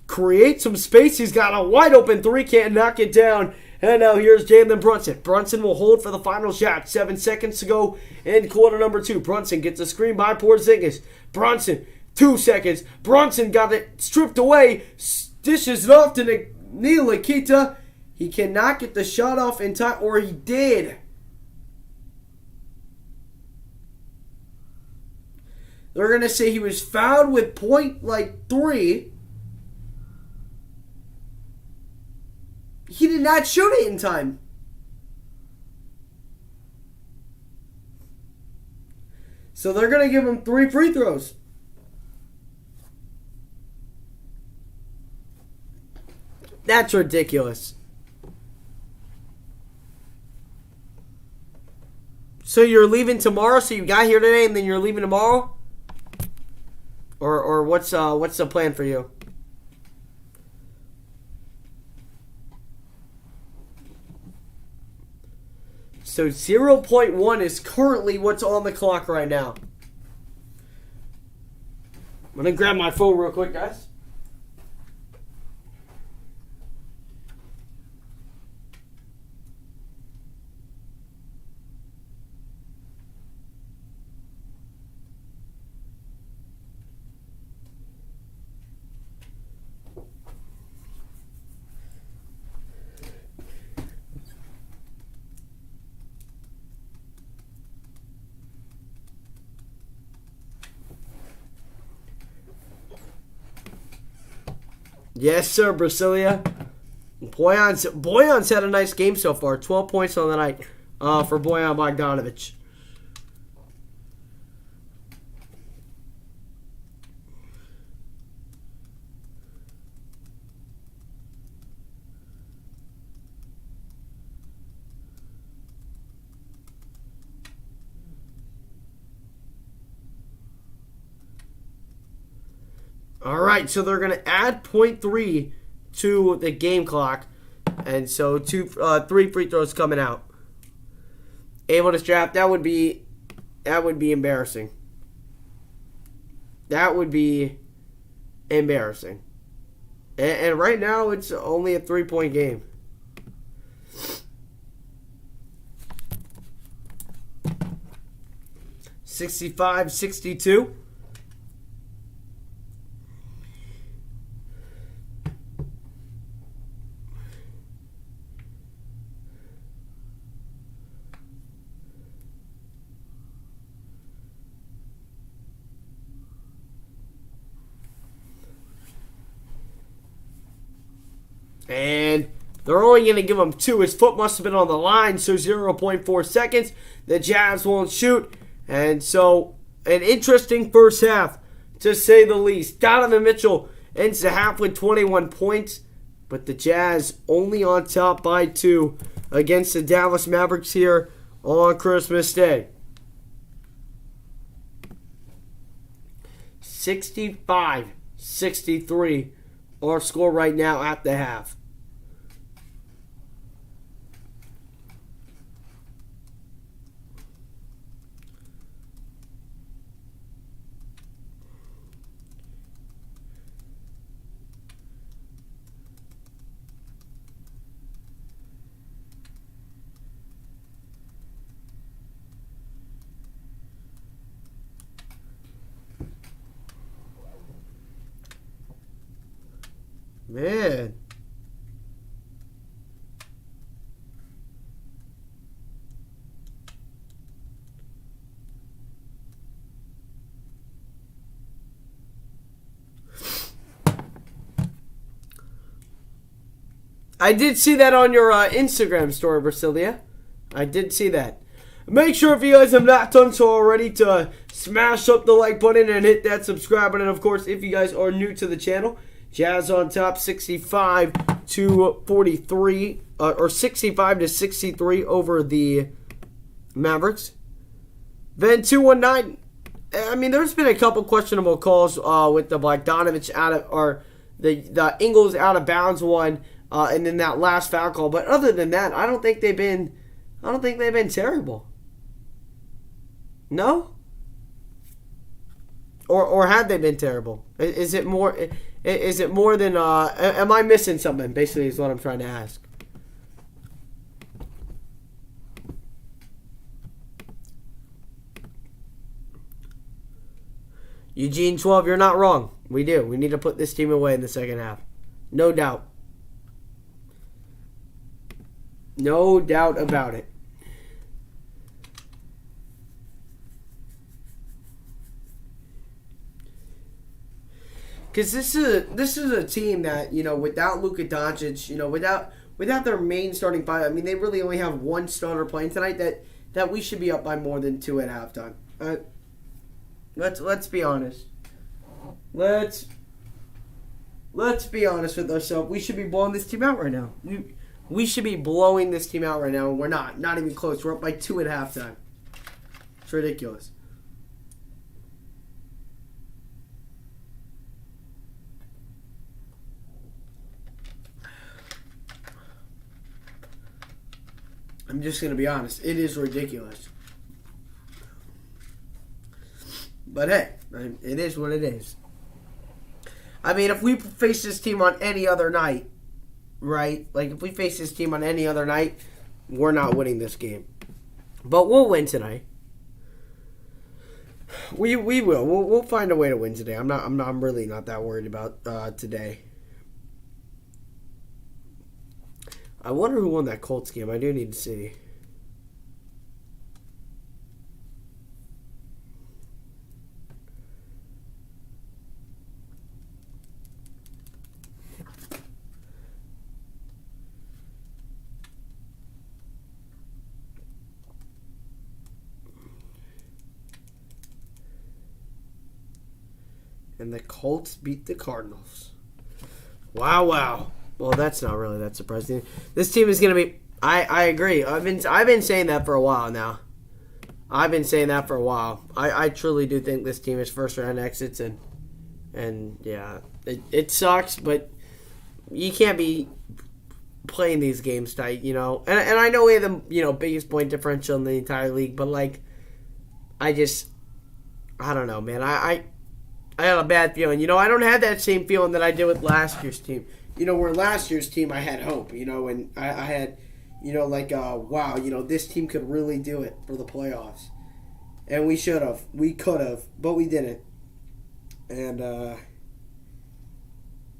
Creates some space. He's got a wide open 3. Can't knock it down. And now here's Jalen Brunson. Brunson will hold for the final shot. 7 seconds to go in quarter number 2. Brunson gets a screen by Porzingis. Brunson, 2 seconds. Brunson got it stripped away. Dishes it off to Ntilikina. He cannot get the shot off in time, or he did. They're going to say he was fouled with .3. He did not shoot it in time. So they're going to give him 3 free throws. That's ridiculous. So you're leaving tomorrow? So you got here today and then you're leaving tomorrow? Or what's the plan for you? So 0.1 is currently what's on the clock right now. I'm going to grab my phone real quick, guys. Yes, sir, Brasilia. Boyan's had a nice game so far. 12 points on the night for Boyan Bogdanovic. All right, so they're going to add 0.3 to the game clock. And so 3 free throws coming out. Able to strap, that would be embarrassing. That would be embarrassing. And right now it's only a 3-point game. (65-62). And they're only going to give him 2. His foot must have been on the line, so 0.4 seconds. The Jazz won't shoot. And so an interesting first half, to say the least. Donovan Mitchell ends the half with 21 points, but the Jazz only on top by 2 against the Dallas Mavericks here on Christmas Day. 65-63 our score right now at the half. Man. I did see that on your Instagram story, Brasilia. I did see that. Make sure if you guys have not done so already to smash up the like button and hit that subscribe button. And of course, if you guys are new to the channel, Jazz on top 65-43 or 65-63 over the Mavericks. Then 219. I mean, there's been a couple questionable calls with the Bogdanovic out of, or the Ingles out of bounds one, and then that last foul call. But other than that, I don't think they've been terrible. No? Or had they been terrible? Is it more? Is it more than? Am I missing something? Basically, is what I'm trying to ask. Eugene 12, you're not wrong. We do. We need to put this team away in the second half. No doubt. No doubt about it. Because this is a team that, without Luka Doncic, without their main starting five, I mean, they really only have one starter playing tonight that we should be up by more than 2 at halftime. Let's be honest. Let's be honest with ourselves. We should be blowing this team out right now. We should be blowing this team out right now, and we're not. Not even close. We're up by 2 at halftime. It's ridiculous. I'm just going to be honest. It is ridiculous. But hey, it is what it is. I mean, if we face this team on any other night, right? Like, if we face this team on any other night, we're not winning this game. But we'll win tonight. We will. We'll find a way to win today. I'm really not that worried about today. I wonder who won that Colts game. I do need to see. And the Colts beat the Cardinals. Wow. Well, that's not really that surprising. This team is going to be... I agree. I've been saying that for a while now. I truly do think this team is first round exits, and yeah, it sucks, but you can't be playing these games tight, you know. And I know we have the biggest point differential in the entire league, but like, I don't know, man. I had a bad feeling. I don't have that same feeling that I did with last year's team. Where last year's team I had hope, and I had, wow, this team could really do it for the playoffs. And we should have. We could have, but we didn't. And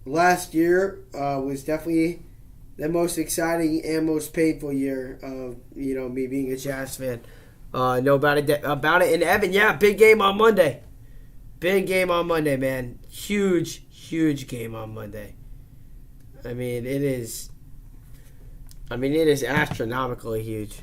last year was definitely the most exciting and most painful year of, me being a Jazz fan. Know about it in Evan. Yeah, big game on Monday. Big game on Monday, man. Huge game on Monday. I mean, it is astronomically huge.